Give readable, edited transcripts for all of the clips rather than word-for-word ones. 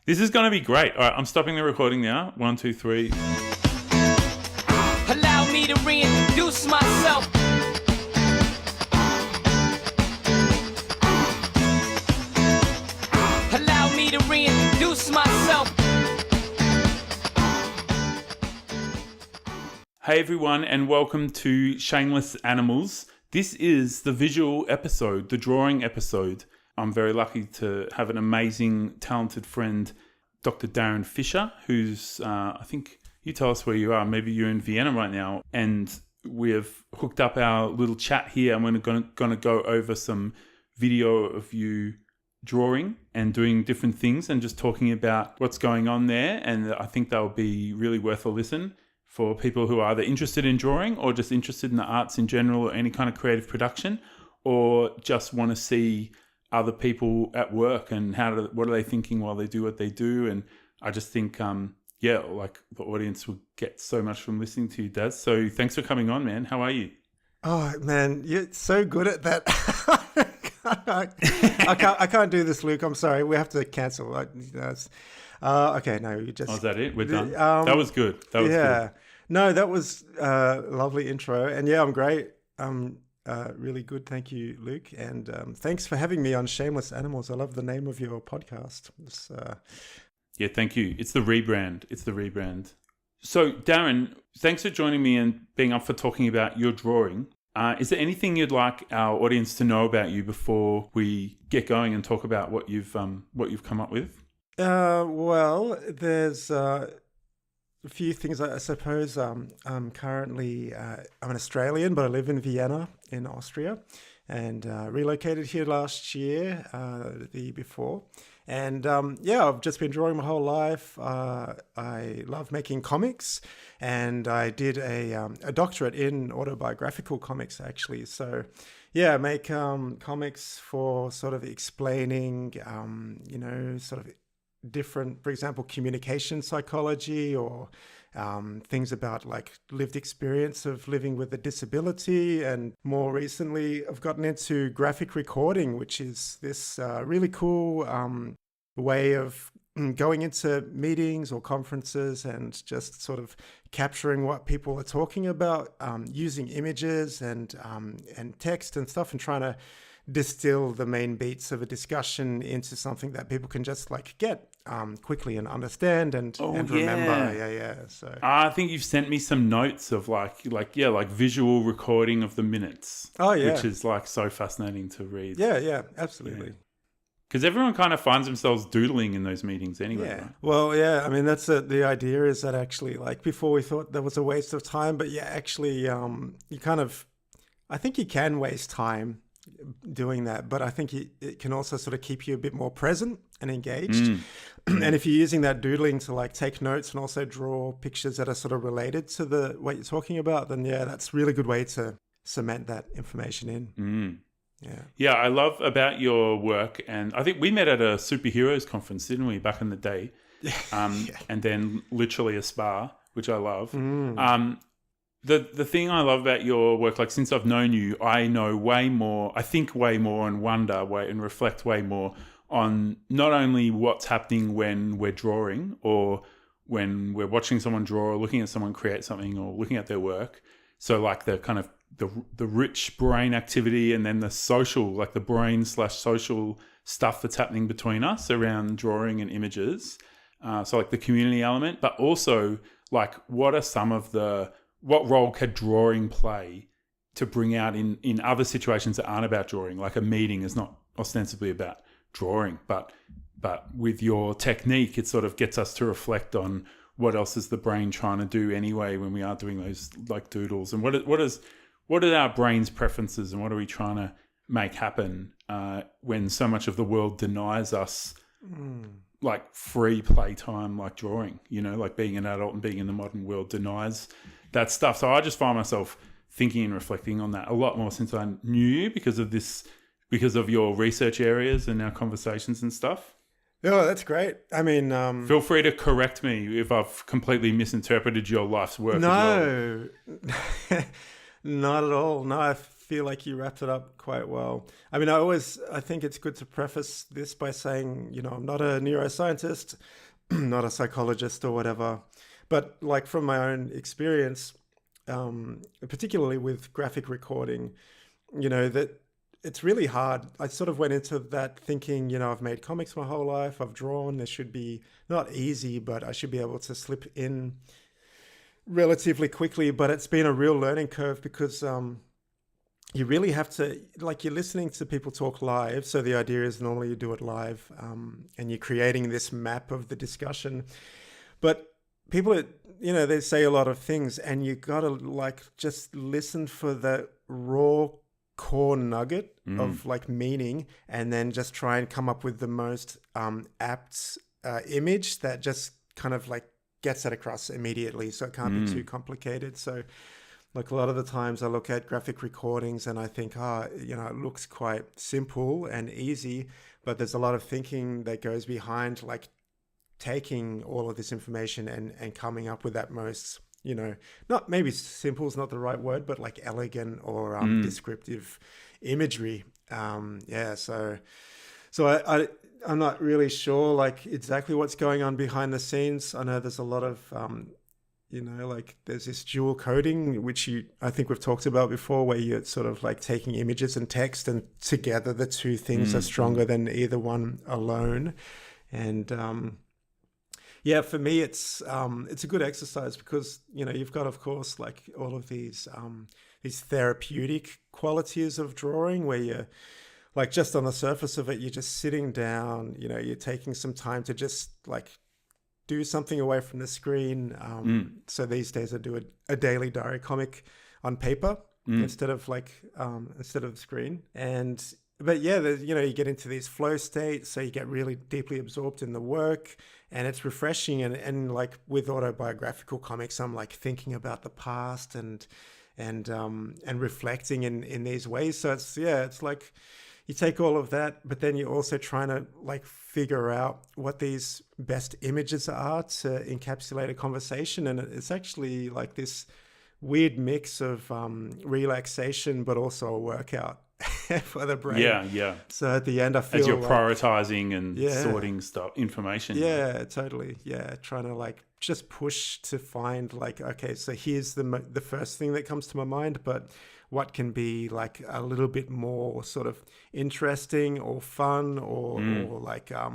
This is going to be great. All right, I'm stopping the recording now. 1, 2, 3. Allow me to reintroduce myself. Allow me to reintroduce myself. Hey everyone, and welcome to Shameless Animals. This is the visual episode, the drawing episode. I'm very lucky to have an amazing, talented friend, Dr. Darren Fisher, who's, I think, you tell us where you are. Maybe you're in Vienna right now. And we've hooked up our little chat here, and we're going to go over some video of you drawing and doing different things and just talking about what's going on there. And I think that'll be really worth a listen for people who are either interested in drawing or just interested in the arts in general or any kind of creative production, or just want to see other people at work and what are they thinking while they do what they do. And I just think, like the audience will get so much from listening to you, Daz. So thanks for coming on, man. How are you? Oh man, you're so good at that. I can't do this, Luke. I'm sorry. We have to cancel. Okay, no, you just. Oh, is that it? We're done. That was good. That was good. No, that was a lovely intro, and yeah, I'm great. Really good. Thank you, Luke. And thanks for having me on Shameless Animals. I love the name of your podcast. Yeah, thank you. It's the rebrand. So, Darren, thanks for joining me and being up for talking about your drawing. Is there anything you'd like our audience to know about you before we get going and talk about what you've come up with? Well, there's a few things, I suppose. I'm currently I'm an Australian, but I live in Vienna in Austria, and relocated here last year, the year before. And I've just been drawing my whole life. I love making comics, and I did a doctorate in autobiographical comics, actually. So yeah, I make comics for sort of explaining, sort of different, for example, communication psychology, or things about like lived experience of living with a disability. And more recently, I've gotten into graphic recording, which is this really cool way of going into meetings or conferences and just sort of capturing what people are talking about, using images and text and stuff, and trying to distill the main beats of a discussion into something that people can just like get quickly and understand and remember. Yeah. So I think you've sent me some notes of like visual recording of the minutes. Oh yeah, which is like so fascinating to read. Yeah, absolutely. Because everyone kind of finds themselves doodling in those meetings anyway. Yeah. Right? Well, yeah. I mean, that's the idea is that actually, like before, we thought that was a waste of time, but yeah, actually, I think you can waste time doing that, but I think it can also sort of keep you a bit more present and engaged. And if you're using that doodling to like take notes and also draw pictures that are sort of related to what you're talking about, then yeah, that's a really good way to cement that information in. Yeah, I love about your work, and I think we met at a superheroes conference, didn't we, back in the day? And then literally a spa, which I love. The thing I love about your work, like since I've known you, I know way more, I think way more, and wonder and reflect way more on not only what's happening when we're drawing or when we're watching someone draw or looking at someone create something or looking at their work. So like the kind of the rich brain activity, and then the social, like the brain/social stuff that's happening between us around drawing and images. So like the community element, but also like what role could drawing play to bring out in other situations that aren't about drawing? Like a meeting is not ostensibly about drawing, but with your technique, it sort of gets us to reflect on what else is the brain trying to do anyway when we are doing those like doodles, and what are our brain's preferences, and what are we trying to make happen when so much of the world denies us like free playtime, like drawing, like being an adult and being in the modern world denies that stuff. So I just find myself thinking and reflecting on that a lot more since I knew you because of your research areas and our conversations and stuff. Oh, that's great. I mean, feel free to correct me if I've completely misinterpreted your life's work. No, not at all. No, feel like you wrapped it up quite well. I mean, I think it's good to preface this by saying, I'm not a neuroscientist, not a psychologist or whatever, but like from my own experience, particularly with graphic recording, that it's really hard. I sort of went into that thinking, I've made comics my whole life. I've drawn. There should be not easy, but I should be able to slip in relatively quickly. But it's been a real learning curve because you really have to, like, you're listening to people talk live. So the idea is normally you do it live, and you're creating this map of the discussion. But people, they say a lot of things, and you got to like just listen for the raw core nugget of like meaning, and then just try and come up with the most apt image that just kind of like gets that across immediately. So it can't be too complicated. So like a lot of the times I look at graphic recordings and I think, it looks quite simple and easy, but there's a lot of thinking that goes behind like taking all of this information and coming up with that most, not maybe simple is not the right word, but like elegant or descriptive imagery. So I'm not really sure like exactly what's going on behind the scenes. I know there's a lot of, like there's this dual coding, which I think we've talked about before, where you're sort of like taking images and text, and together the two things are stronger than either one alone. And, for me, it's a good exercise because, you've got, of course, like all of these therapeutic qualities of drawing where you're like just on the surface of it, you're just sitting down, you're taking some time to just like do something away from the screen. So these days I do a daily diary comic on paper instead of the screen. But you get into these flow states, so you get really deeply absorbed in the work, and it's refreshing. And like with autobiographical comics, I'm like thinking about the past and reflecting in these ways. So it's like you take all of that, but then you're also trying to like figure out what these best images are to encapsulate a conversation. And it's actually like this weird mix of relaxation, but also a workout for the brain. Yeah. So at the end, I feel as you're like, prioritizing and sorting information. Yeah, totally. Yeah, trying to like just push to find like, okay, so here's the first thing that comes to my mind, but what can be like a little bit more sort of interesting or fun or like I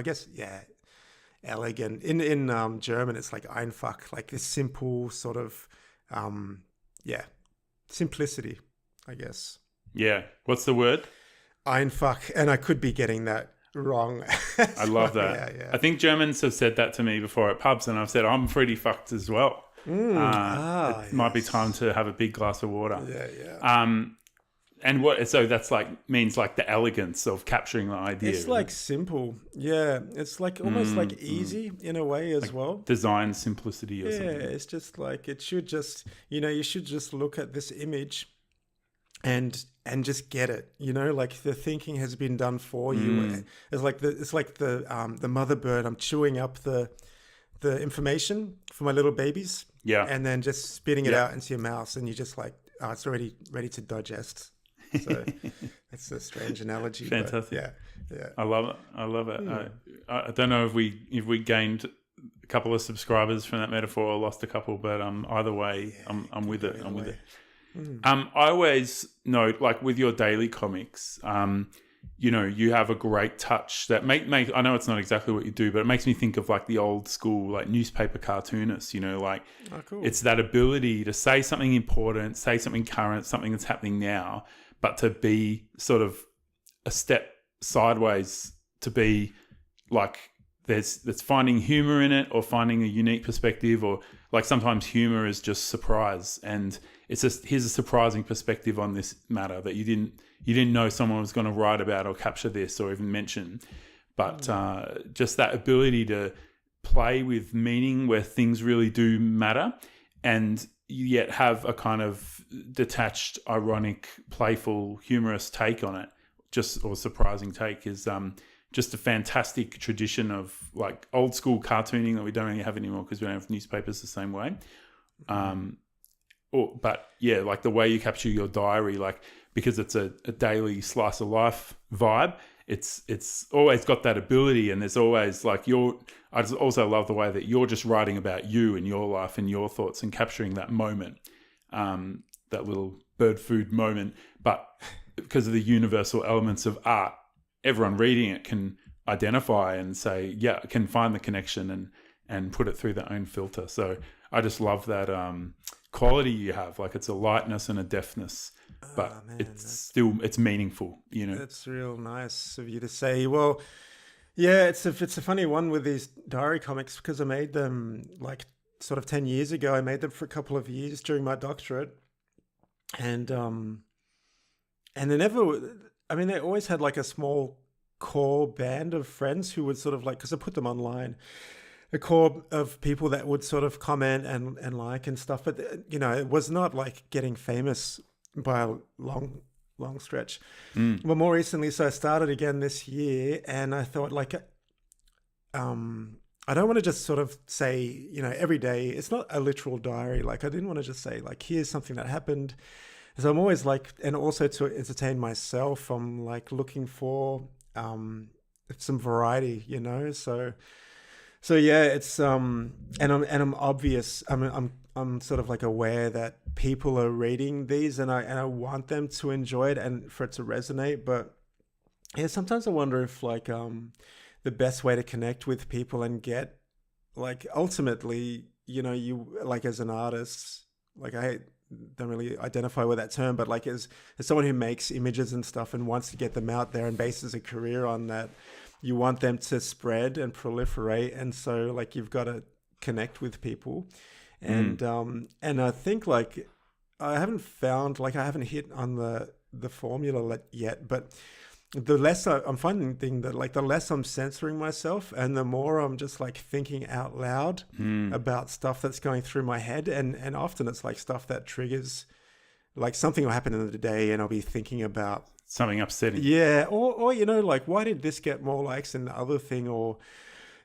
guess elegant. In German, it's like einfach, like this simple sort of simplicity, I guess. Yeah. What's the word? Einfach, and I could be getting that wrong. I love that. Yeah. I think Germans have said that to me before at pubs, and I've said I'm pretty fucked as well. It might be time to have a big glass of water. Yeah. And so that's like means like the elegance of capturing the idea. It's like simple. Yeah. It's like almost like easy in a way as like well. Design simplicity or something. Yeah. It's just like, it should just, you should just look at this image and just get it, like the thinking has been done for you. It's like the mother bird. I'm chewing up the information for my little babies. Yeah. And then just spitting it out into your mouth, and you're just like, it's already ready to digest. So it's a strange analogy. Fantastic. But yeah. I love it. I don't know if we gained a couple of subscribers from that metaphor or lost a couple, but either way, I'm with it. I'm with it. I always note, like with your daily comics, you have a great touch that make I know it's not exactly what you do, but it makes me think of like the old school like newspaper cartoonists, cool. It's that ability to say something important, say something current, something that's happening now, but to be sort of a step sideways, to be like there's finding humor in it, or finding a unique perspective, or like sometimes humor is just surprise, and it's just, here's a surprising perspective on this matter that you didn't know someone was going to write about or capture this or even mention. But just that ability to play with meaning where things really do matter, and yet have a kind of detached, ironic, playful, humorous take on it, or surprising take, is just a fantastic tradition of like old school cartooning that we don't really have anymore because we don't have newspapers the same way. but yeah, like the way you capture your diary, like because it's a daily slice of life vibe, it's always got that ability, and there's always like I just also love the way that you're just writing about you and your life and your thoughts and capturing that moment, that little bird food moment. But because of the universal elements of art, everyone reading it can identify and say, yeah, can find the connection and put it through their own filter. So I just love that quality you have. Like it's a lightness and a deftness, but it's meaningful, you know. That's real nice of you to say. Well, yeah, it's a funny one with these diary comics because I made them like sort of 10 years ago. I made them for a couple of years during my doctorate, and they never. I mean, they always had like a small core band of friends who would sort of like, because I put them online, a core of people that would sort of comment and like and stuff. But, you know, it was not like getting famous by a long stretch. Well, more recently, so I started again this year, and I thought like, I don't want to just sort of say, you know, every day, it's not a literal diary. Like I didn't want to just say like, here's something that happened. So I'm always like, and also to entertain myself, I'm like looking for some variety, you know. So yeah, it's and I'm obvious. I'm sort of like aware that people are reading these, and I want them to enjoy it and for it to resonate. But yeah, sometimes I wonder if like the best way to connect with people and get like ultimately, you know, you like as an artist, like I don't really identify with that term, but like as someone who makes images and stuff and wants to get them out there and bases a career on that, you want them to spread and proliferate. And so like you've got to connect with people. And I think like I haven't hit on the formula yet, but the less I'm finding that like the less I'm censoring myself and the more I'm just like thinking out loud about stuff that's going through my head. And often it's like stuff that triggers like something will happen in the day and I'll be thinking about something upsetting. Yeah. Or, you know, like why did this get more likes than the other thing? Or,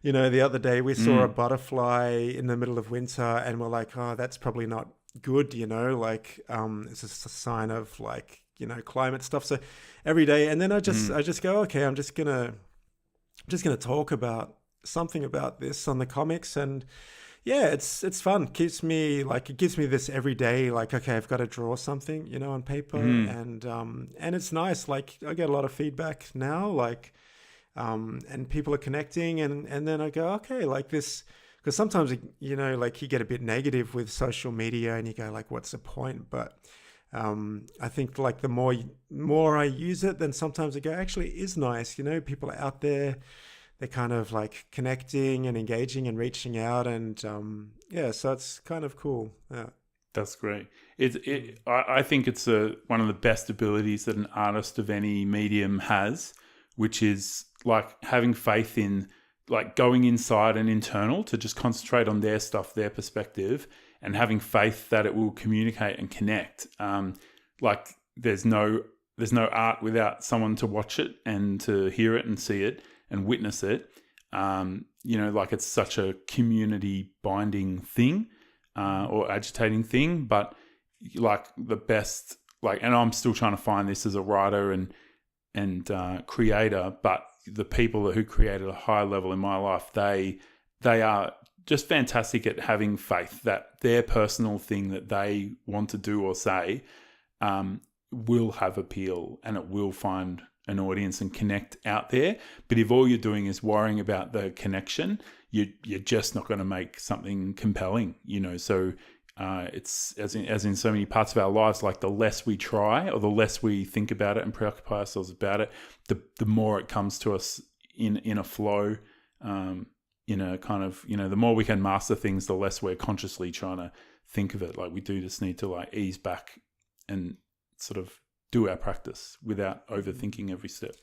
you know, the other day we saw a butterfly in the middle of winter and we're like, oh, that's probably not good, you know, like it's just a sign of like, you know, climate stuff. So every day, and then I just go, okay, I'm just gonna talk about something about this on the comics, and yeah, it's fun. It gives me this every day, like, okay, I've got to draw something, you know, on paper, and it's nice. Like I get a lot of feedback now, like, and people are connecting, and then I go, okay, like this. Because sometimes, you know, like you get a bit negative with social media and you go like, what's the point? But I think like the more I use it, then sometimes I go, actually it is nice. You know, people are out there, they're kind of like connecting and engaging and reaching out. And yeah, so it's kind of cool. Yeah. That's great. I think it's one of the best abilities that an artist of any medium has, which is like having faith in like going inside and internal to just concentrate on their stuff, their perspective, and having faith that it will communicate and connect. Like there's no art without someone to watch it and to hear it and see it and witness it. You know, like it's such a community binding thing or agitating thing, but like the best, like, and I'm still trying to find this as a writer and creator, but the people who create at a high level in my life, they are just fantastic at having faith that their personal thing that they want to do or say will have appeal and it will find an audience and connect out there. But if all you're doing is worrying about the connection, you're just not going to make something compelling, you know. So it's as in so many parts of our lives, like the less we try or the less we think about it and preoccupy ourselves about it, the more it comes to us in a flow, in a kind of, you know, the more we can master things, the less we're consciously trying to think of it. Like we do just need to like ease back and sort of do our practice without overthinking every step.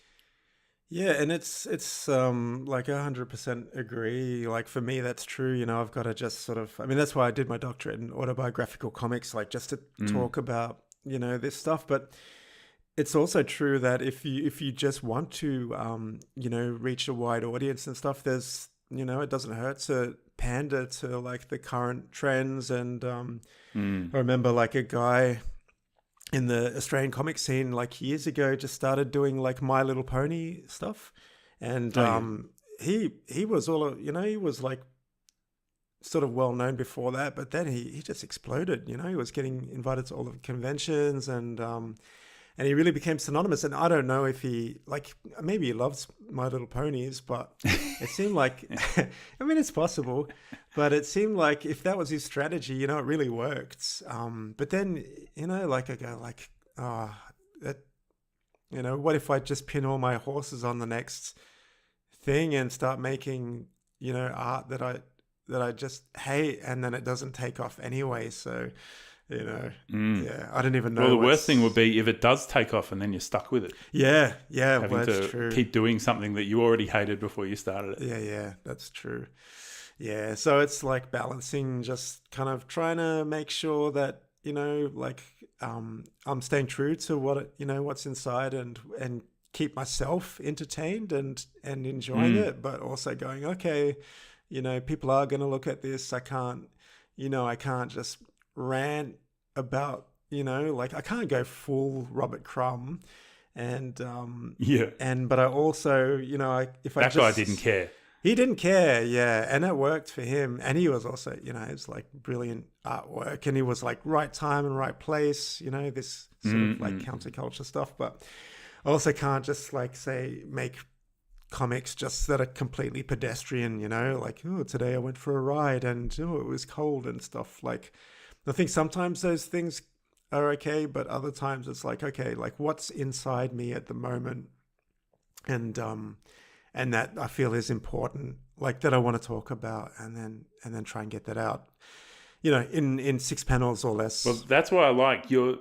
Yeah, and it's like 100% agree. Like for me, that's true. You know, I've got to just sort of, I mean, that's why I did my doctorate in autobiographical comics, like just to talk about, you know, this stuff. But it's also true that if you just want to, you know, reach a wide audience and stuff, there's, you know, it doesn't hurt to pander to like the current trends. And I remember like a guy in the Australian comic scene like years ago just started doing like My Little Pony stuff. And he was he was like sort of well known before that, but then he just exploded. He was getting invited to all the conventions, and he really became synonymous. And I don't know if maybe he loves My Little Ponies, but it seemed like, I mean, it's possible, but it seemed like if that was his strategy, it really worked. But then, I go like, what if I just pin all my horses on the next thing and start making, art that I just hate, and then it doesn't take off anyway. So, yeah, I don't even know. Well, the worst thing would be if it does take off and then you're stuck with it. Yeah, having well, that's to true. keep doing something that you already hated before you started it. Yeah, that's true. Yeah, so it's like balancing, just kind of trying to make sure that I'm staying true to what's inside, and keep myself entertained and enjoying it, but also going, okay, people are going to look at this. I can't just rant about, I can't go full Robert Crumb, and but I also, that guy didn't care. He didn't care, yeah, and it worked for him. And he was also, it's like brilliant artwork, and he was like right time and right place, this sort of like counterculture stuff. But I also can't just like make comics just that are completely pedestrian, like, oh, today I went for a ride and it was cold and stuff. Like, I think sometimes those things are okay, but other times it's like, okay, like what's inside me at the moment, and that I feel is important, like that I want to talk about, and then try and get that out, in 6 panels or less. Well, that's why I like your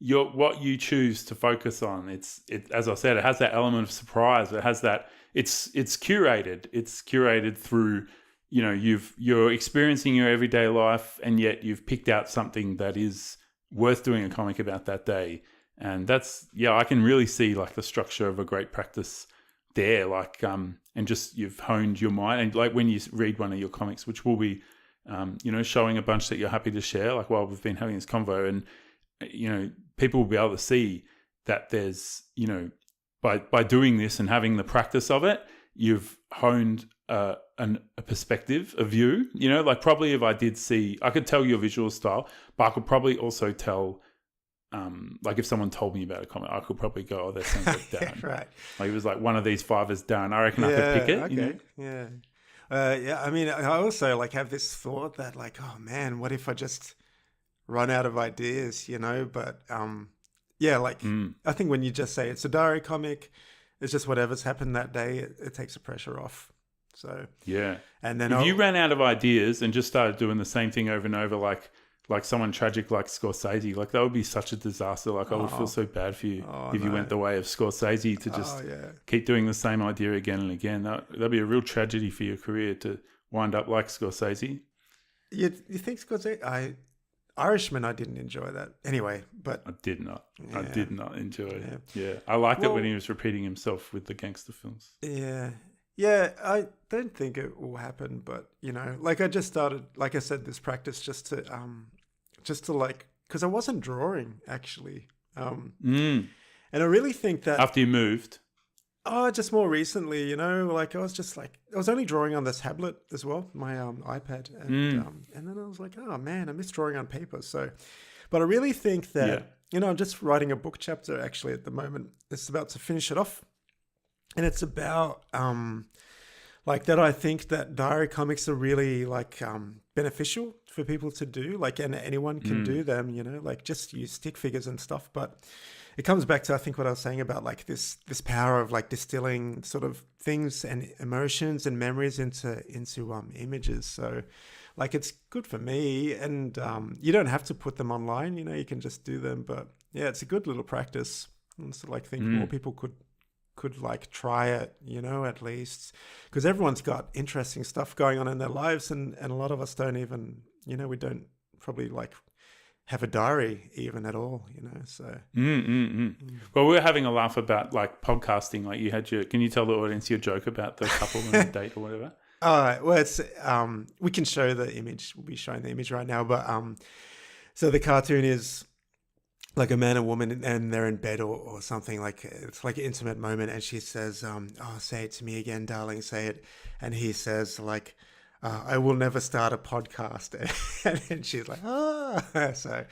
what you choose to focus on. It as I said, it has that element of surprise. It has that it's curated. It's curated through, you're experiencing your everyday life, and yet you've picked out something that is worth doing a comic about that day. And that's, I can really see like the structure of a great practice there, like and just you've honed your mind. And like when you read one of your comics, which will be showing a bunch that you're happy to share, like while we've been having this convo, and people will be able to see that there's, by doing this and having the practice of it, you've honed a perspective, a view, like probably if I could tell your visual style, but I could probably also tell, like if someone told me about a comic, I could probably go, oh, that sounds like Darren. Right. Like it was like one of these 5 is Darren. I reckon I could pick it. Okay. Yeah. I mean, I also like have this thought that like, oh man, what if I just run out of ideas, but I think when you just say it's a diary comic, it's just whatever's happened that day, it takes the pressure off. So yeah. And then if you ran out of ideas and just started doing the same thing over and over, like someone tragic like Scorsese, like that would be such a disaster. Like I would feel so bad for you if you went the way of Scorsese to just keep doing the same idea again and again. That'd be a real tragedy for your career to wind up like Scorsese. You think Scorsese? Irishman, I didn't enjoy that anyway, but I did not. Yeah. I did not enjoy it. Yeah, I liked it when he was repeating himself with the gangster films. Yeah, I don't think it will happen, but like I just started, like I said, this practice just to like, because I wasn't drawing actually, and I really think that after you moved. Oh, just more recently, like I was only drawing on the tablet as well, my iPad, and then I was like, oh man, I miss drawing on paper. So, but I really think that I'm just writing a book chapter actually at the moment. It's about to finish it off, and it's about like that. I think that diary comics are really like beneficial for people to do, like, and anyone can do them. Like just use stick figures and stuff, but it comes back to, I think, what I was saying about like this power of like distilling sort of things and emotions and memories into images. So like it's good for me, and you don't have to put them online, you can just do them. But yeah, it's a good little practice. And so like think more people could like try it, at least, because everyone's got interesting stuff going on in their lives, and a lot of us don't even, we don't probably like have a diary even at all, so. Well, we were having a laugh about like podcasting, like you had can you tell the audience your joke about the couple on a date or whatever? All right. Well, it's we can show the image. We'll be showing the image right now. But so the cartoon is like a man and woman, and they're in bed or something. Like it's like an intimate moment, and she says, "Oh, say it to me again, darling. Say it." And he says, like, "I will never start a podcast." And she's like, "Ah." So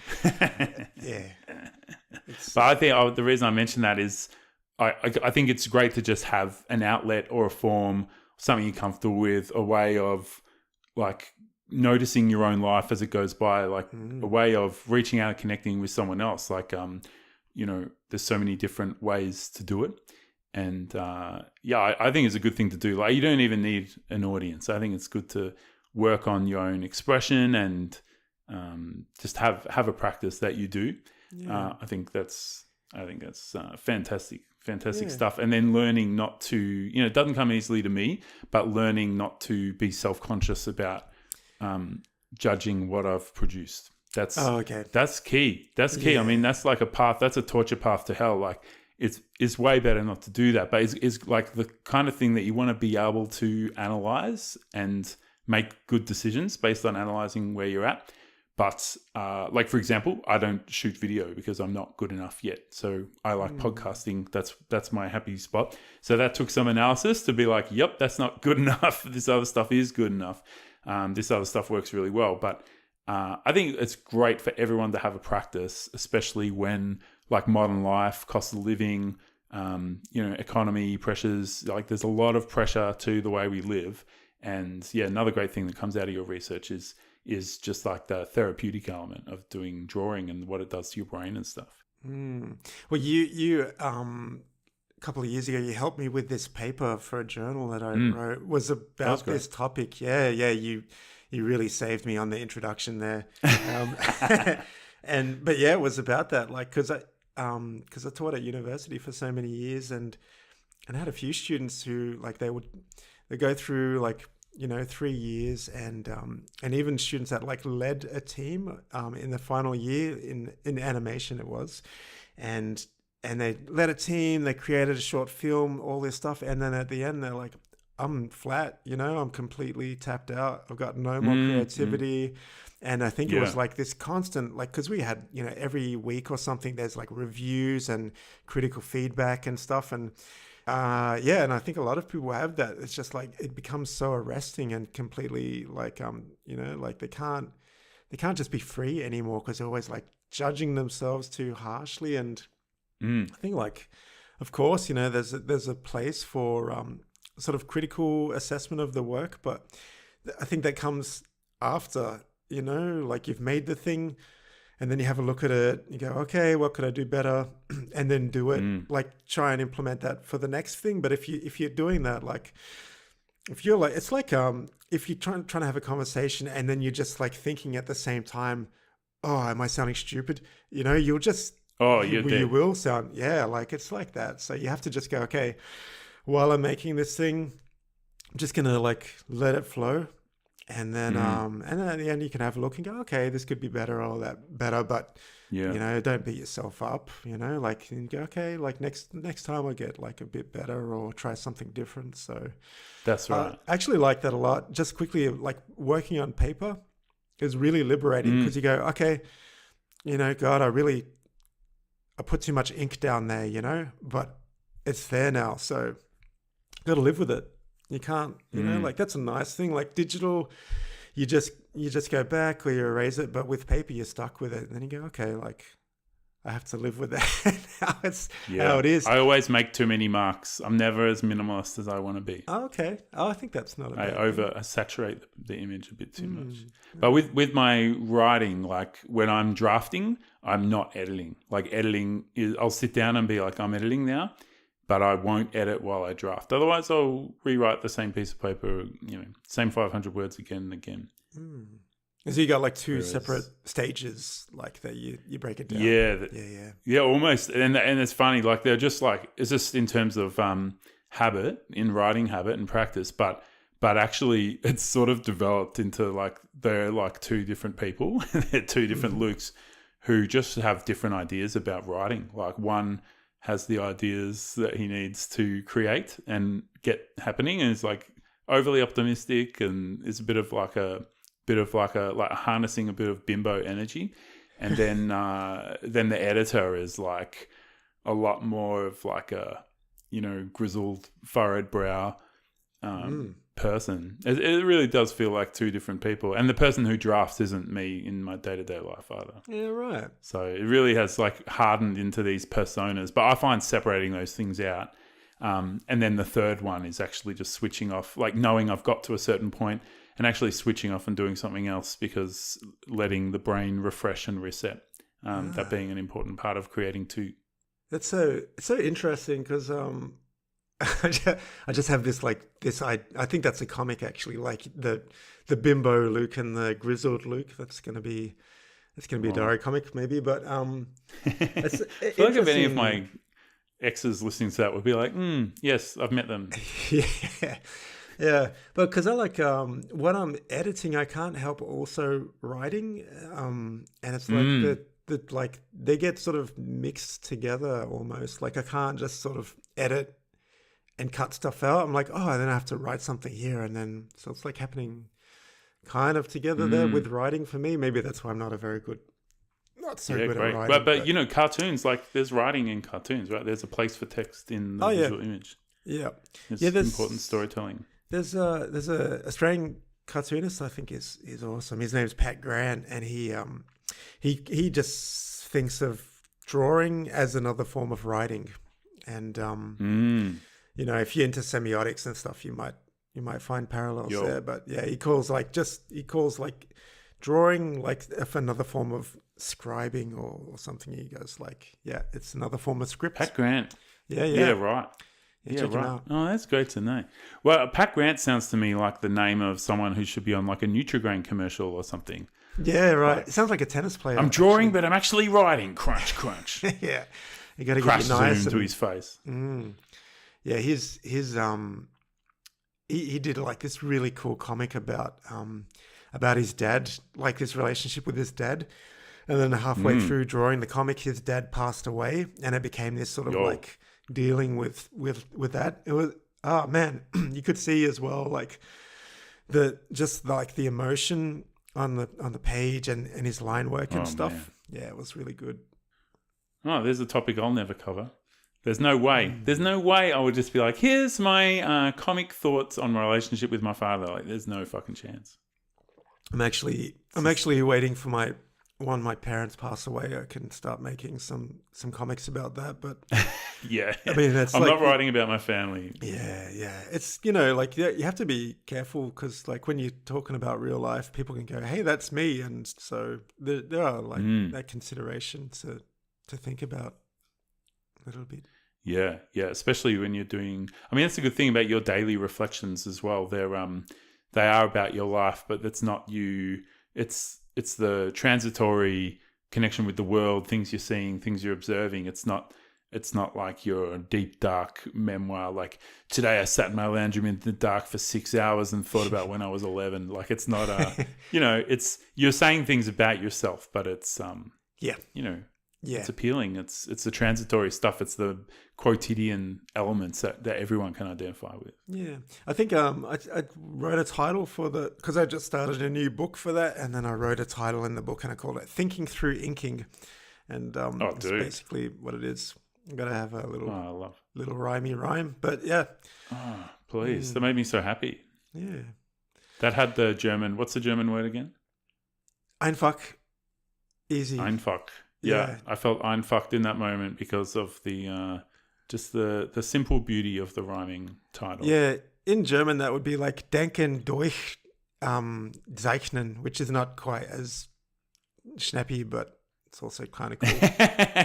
yeah. But I think the reason I mention that is I think it's great to just have an outlet or a form, something you're comfortable with, a way of like noticing your own life as it goes by, like a way of reaching out and connecting with someone else. Like, there's so many different ways to do it. And I think it's a good thing to do. Like, you don't even need an audience. I think it's good to work on your own expression and just have a practice that you do. Yeah. I think that's fantastic stuff. And then learning not to, it doesn't come easily to me, but learning not to be self-conscious about judging what I've produced. That's key. That's key. Yeah. I mean, that's like that's a torture path to hell. Like it's way better not to do that, but it's like the kind of thing that you want to be able to analyze and make good decisions based on analyzing where you're at. But like, for example, I don't shoot video because I'm not good enough yet. So I like podcasting. That's my happy spot. So that took some analysis to be like, yep, that's not good enough. This other stuff is good enough. This other stuff works really well. But I think it's great for everyone to have a practice, especially when like modern life, cost of living, economy pressures, like there's a lot of pressure to the way we live. And yeah, another great thing that comes out of your research is just like the therapeutic element of doing drawing and what it does to your brain and stuff. Well, you a couple of years ago, you helped me with this paper for a journal that I wrote. Was about this topic. Yeah, you really saved me on the introduction there. But yeah, it was about that. Like, because I taught at university for so many years, and I had a few students who like they go through like 3 years, and even students that like led a team in the final year in animation it was, and they led a team, they created a short film, all this stuff, and then at the end they're like, I'm flat, I'm completely tapped out, I've got no more creativity. And I think it was like this constant, like, because we had every week or something there's like reviews and critical feedback and stuff, and and I think a lot of people have that. It's just like it becomes so arresting and completely like like they can't just be free anymore because they're always like judging themselves too harshly. And I think like, of course, there's a place for sort of critical assessment of the work, but I think that comes after, like you've made the thing. And then you have a look at it, you go, okay, what could I do better? And then do it, like try and implement that for the next thing. But if you're doing that, like, if you're like, it's like if you're trying to have a conversation and then you're just like thinking at the same time, oh, am I sounding stupid? You'll just, you will sound, like it's like that. So you have to just go, okay, while I'm making this thing, I'm just going to like let it flow. And then, and then at the end, you can have a look and go, okay, this could be better or that better, but don't beat yourself up. Like, and go, okay, like next time I'll get like a bit better or try something different. So that's right. I actually like that a lot. Just quickly, like working on paper is really liberating because you go, okay, God, I put too much ink down there, but it's there now, so got to live with it. You can't, like that's a nice thing. Like digital, you just go back or you erase it, but with paper you're stuck with it. And then you go, okay, like I have to live with that. How it is. I always make too many marks. I'm never as minimalist as I want to be. Oh, okay. I think that's not a bad I saturate the image a bit too much. But with my writing, like when I'm drafting, I'm not editing. Like editing is, I'll sit down and be like, I'm editing now. But I won't edit while I draft. Otherwise, I'll rewrite the same piece of paper, same 500 words again and again. So you got like two separate stages, like that you break it down. Yeah, almost. And it's funny, like they're just like, it's just in terms of habit, in writing habit and practice, but actually it's sort of developed into like, they're like two different people, they're two different Lukes who just have different ideas about writing. Like one has the ideas that he needs to create and get happening, and it's like overly optimistic and is a bit of like harnessing a bit of bimbo energy. And then the editor is like a lot more of like a, grizzled, furrowed brow person. It really does feel like two different people. And the person who drafts isn't me in my day-to-day life either. Yeah, right. So it really has like hardened into these personas. But I find separating those things out. And then the third one is actually just switching off, like knowing I've got to a certain point and actually switching off and doing something else, because letting the brain refresh and reset, that being an important part of creating too. It's so interesting because I just have this I think that's a comic actually, like the bimbo Luke and the grizzled Luke. That's gonna be a diary comic maybe, but it's I feel like if any of my exes listening to that would be like, yes, I've met them. Yeah, but because I like when I'm editing, I can't help also writing, and it's like like they get sort of mixed together almost. Like I can't just sort of edit and cut stuff out. I'm like, oh, then I have to write something here, and then so it's like happening kind of together there with writing for me. Maybe that's why I'm not so good at writing. But cartoons, like there's writing in cartoons, right? There's a place for text in the visual image. Yeah, it's important storytelling. There's a Australian cartoonist I think is awesome. His name's Pat Grant, and he just thinks of drawing as another form of writing. And if you're into semiotics and stuff, you might find parallels there. But yeah, he calls drawing like another form of scribing or something. He goes like, yeah, it's another form of script. Pat Grant. Yeah, right. Yeah, right. Oh, that's great to know. Well, Pat Grant sounds to me like the name of someone who should be on like a Nutri-Grain commercial or something. Yeah, right. It sounds like a tennis player. I'm drawing, but I'm actually writing. Crunch, crunch. Yeah, you got to get it nice into his face. Yeah, he did like this really cool comic about his dad, like this relationship with his dad. And then halfway through drawing the comic, his dad passed away, and it became this sort of like dealing with that. It was, oh man, you could see as well like the emotion on the page and his line work and stuff. Man. Yeah, it was really good. Oh, there's a topic I'll never cover. There's no way. There's no way I would just be like, here's my comic thoughts on my relationship with my father. Like, there's no fucking chance. I'm actually waiting for my parents pass away. I can start making some comics about that. But yeah, I mean, I'm not writing about my family. Yeah. It's you have to be careful because like when you're talking about real life, people can go, "Hey, that's me," and so there are like that consideration to think about a little bit. Yeah, especially when you're doing. I mean, that's a good thing about your daily reflections as well. They are about your life, but that's not you. It's the transitory connection with the world, things you're seeing, things you're observing. It's not like your deep, dark memoir. Like, today I sat in my lounge room in the dark for 6 hours and thought about when I was 11. Like, it's not it's you're saying things about yourself, but it's it's appealing. It's the transitory stuff. It's the quotidian elements that everyone can identify with. Yeah, I think I wrote a title for because I just started a new book for that, and then I wrote a title in the book and I called it "Thinking Through Inking," and it's basically what it is. I'm gonna have a little rhymey rhyme, but yeah. Oh, please! That made me so happy. Yeah, that had the German. What's the German word again? Einfach. Easy. Einfach. Yeah, I felt einfucked in that moment because of the just the simple beauty of the rhyming title. Yeah, in German that would be like denken durch zeichnen, which is not quite as snappy, but it's also kind of cool.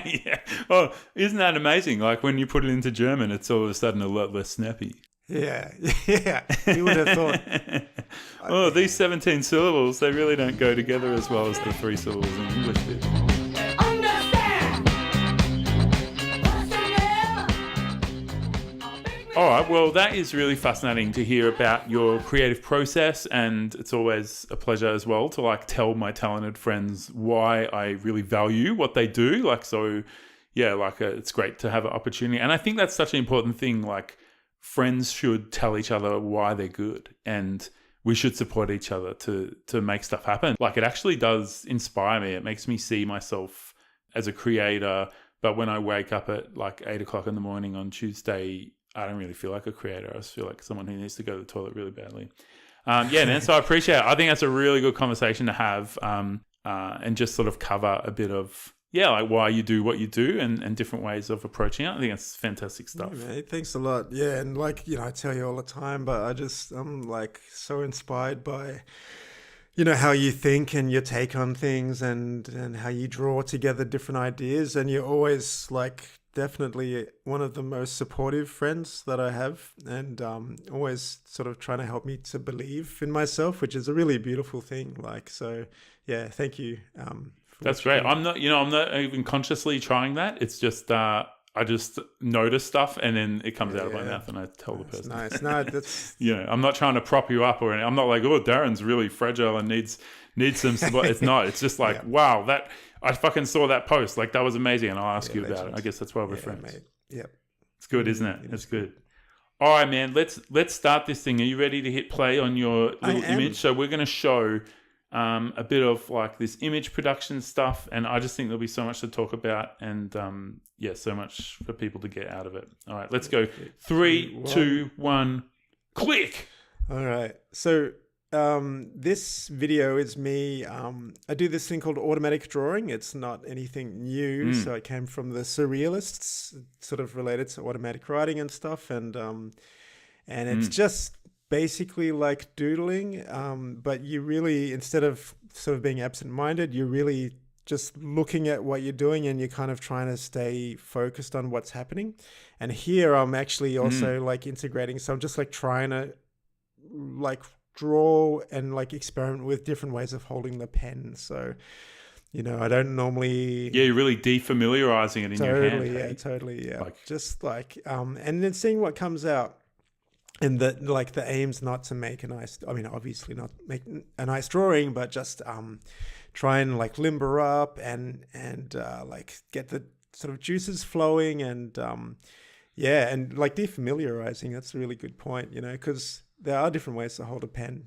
Yeah. Oh, isn't that amazing? Like when you put it into German, it's all of a sudden a lot less snappy. Yeah. You would have thought. These 17 syllables, they really don't go together as well as the 3 syllables in English bit. All right, well, that is really fascinating to hear about your creative process, and it's always a pleasure as well to like tell my talented friends why I really value what they do. Like, so yeah, like it's great to have an opportunity, and I think that's such an important thing. Like friends should tell each other why they're good, and we should support each other to make stuff happen. Like, it actually does inspire me. It makes me see myself as a creator. But when I wake up at like 8 o'clock in the morning on Tuesday, I don't really feel like a creator. I just feel like someone who needs to go to the toilet really badly. Yeah, man. So I appreciate it. I think that's a really good conversation to have, and just sort of cover a bit of, like why you do what you do and different ways of approaching it. I think that's fantastic stuff. Yeah, mate, thanks a lot. Yeah, and like, I tell you all the time, but I'm like so inspired by, how you think and your take on things and how you draw together different ideas. And you're always like definitely one of the most supportive friends that I have, and always sort of trying to help me to believe in myself, which is a really beautiful thing. Like, so yeah, thank you. That's great. I'm not even consciously trying that. It's just, I just notice stuff and then it comes out of my mouth and I tell the person. Nice. No, that's I'm not trying to prop you up or anything. I'm not like, oh, Darren's really fragile and needs some support. It's not. It's just like, wow, that I fucking saw that post. Like, that was amazing, and I'll ask you about it. I guess that's why we're friends. Mate. Yep. It's good, isn't it? It's good. All right, man. Let's start this thing. Are you ready to hit play on your little image? So we're going to show a bit of like this image production stuff, and I just think there'll be so much to talk about, and so much for people to get out of it. All right, let's go. 3, 2, 1, click. All right. So this video is me. I do this thing called automatic drawing. It's not anything new. So it came from the surrealists, sort of related to automatic writing and stuff, and it's just basically like doodling, but you really, instead of sort of being absent-minded, you're really just looking at what you're doing and you're kind of trying to stay focused on what's happening. And here I'm actually also like integrating, so I'm just like trying to like draw and like experiment with different ways of holding the pen. So, I don't normally... Yeah, you're really defamiliarizing it in your hand. Totally, yeah. Like, just like, and then seeing what comes out. And the aim's not to make obviously not make a nice drawing, but just try and like limber up and like get the sort of juices flowing and and like defamiliarizing. That's a really good point, because there are different ways to hold a pen,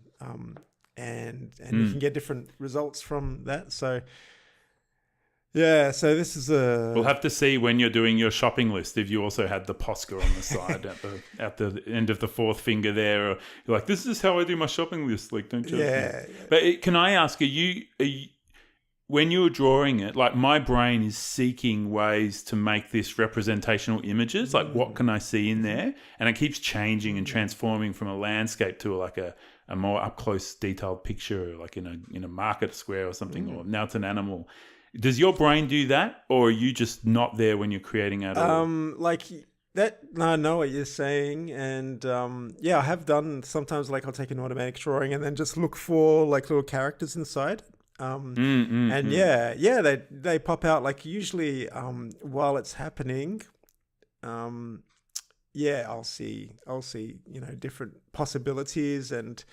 and you can get different results from that. So yeah, so this is We'll have to see when you're doing your shopping list if you also had the Posca on the side at the end of the fourth finger there. Or you're like, this is how I do my shopping list. Like, don't judge me. But can I ask, are you when you're drawing it, like my brain is seeking ways to make this representational images. Like, what can I see in there? And it keeps changing and transforming from a landscape to like a more up close, detailed picture, like in a market square or something, or now it's an animal. Does your brain do that, or are you just not there when you're creating at all? Like that. I know what you're saying, and I have done sometimes. Like I'll take an automatic drawing and then just look for like little characters inside. They pop out like usually while it's happening. I'll see different possibilities, and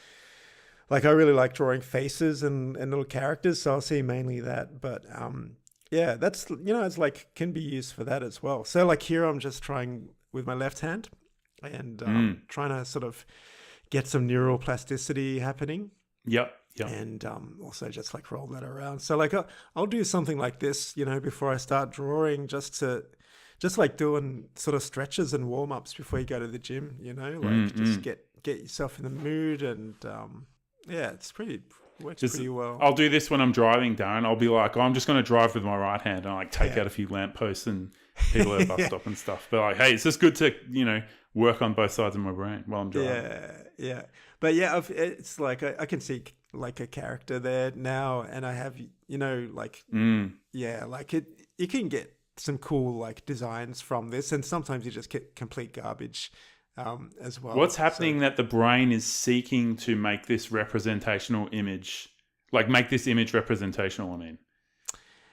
like I really like drawing faces and little characters, so I'll see mainly that. But that's it's like can be used for that as well. So like here I'm just trying with my left hand and trying to sort of get some neural plasticity happening. Yep. And also just like roll that around. So like I'll do something like this, before I start drawing, just like doing sort of stretches and warm-ups before you go to the gym, just get yourself in the mood, and it's works pretty well. I'll do this when I'm driving, Darren. I'll be like, I'm just going to drive with my right hand and like take out a few lampposts and people at a bus stop and stuff. But like, hey, it's just good to, work on both sides of my brain while I'm driving. Yeah. But it's like I can see like a character there now, and I have, like you can get some cool like designs from this, and sometimes you just get complete garbage as well. What's happening that the brain is seeking to make this representational image, like make this image representational? I mean,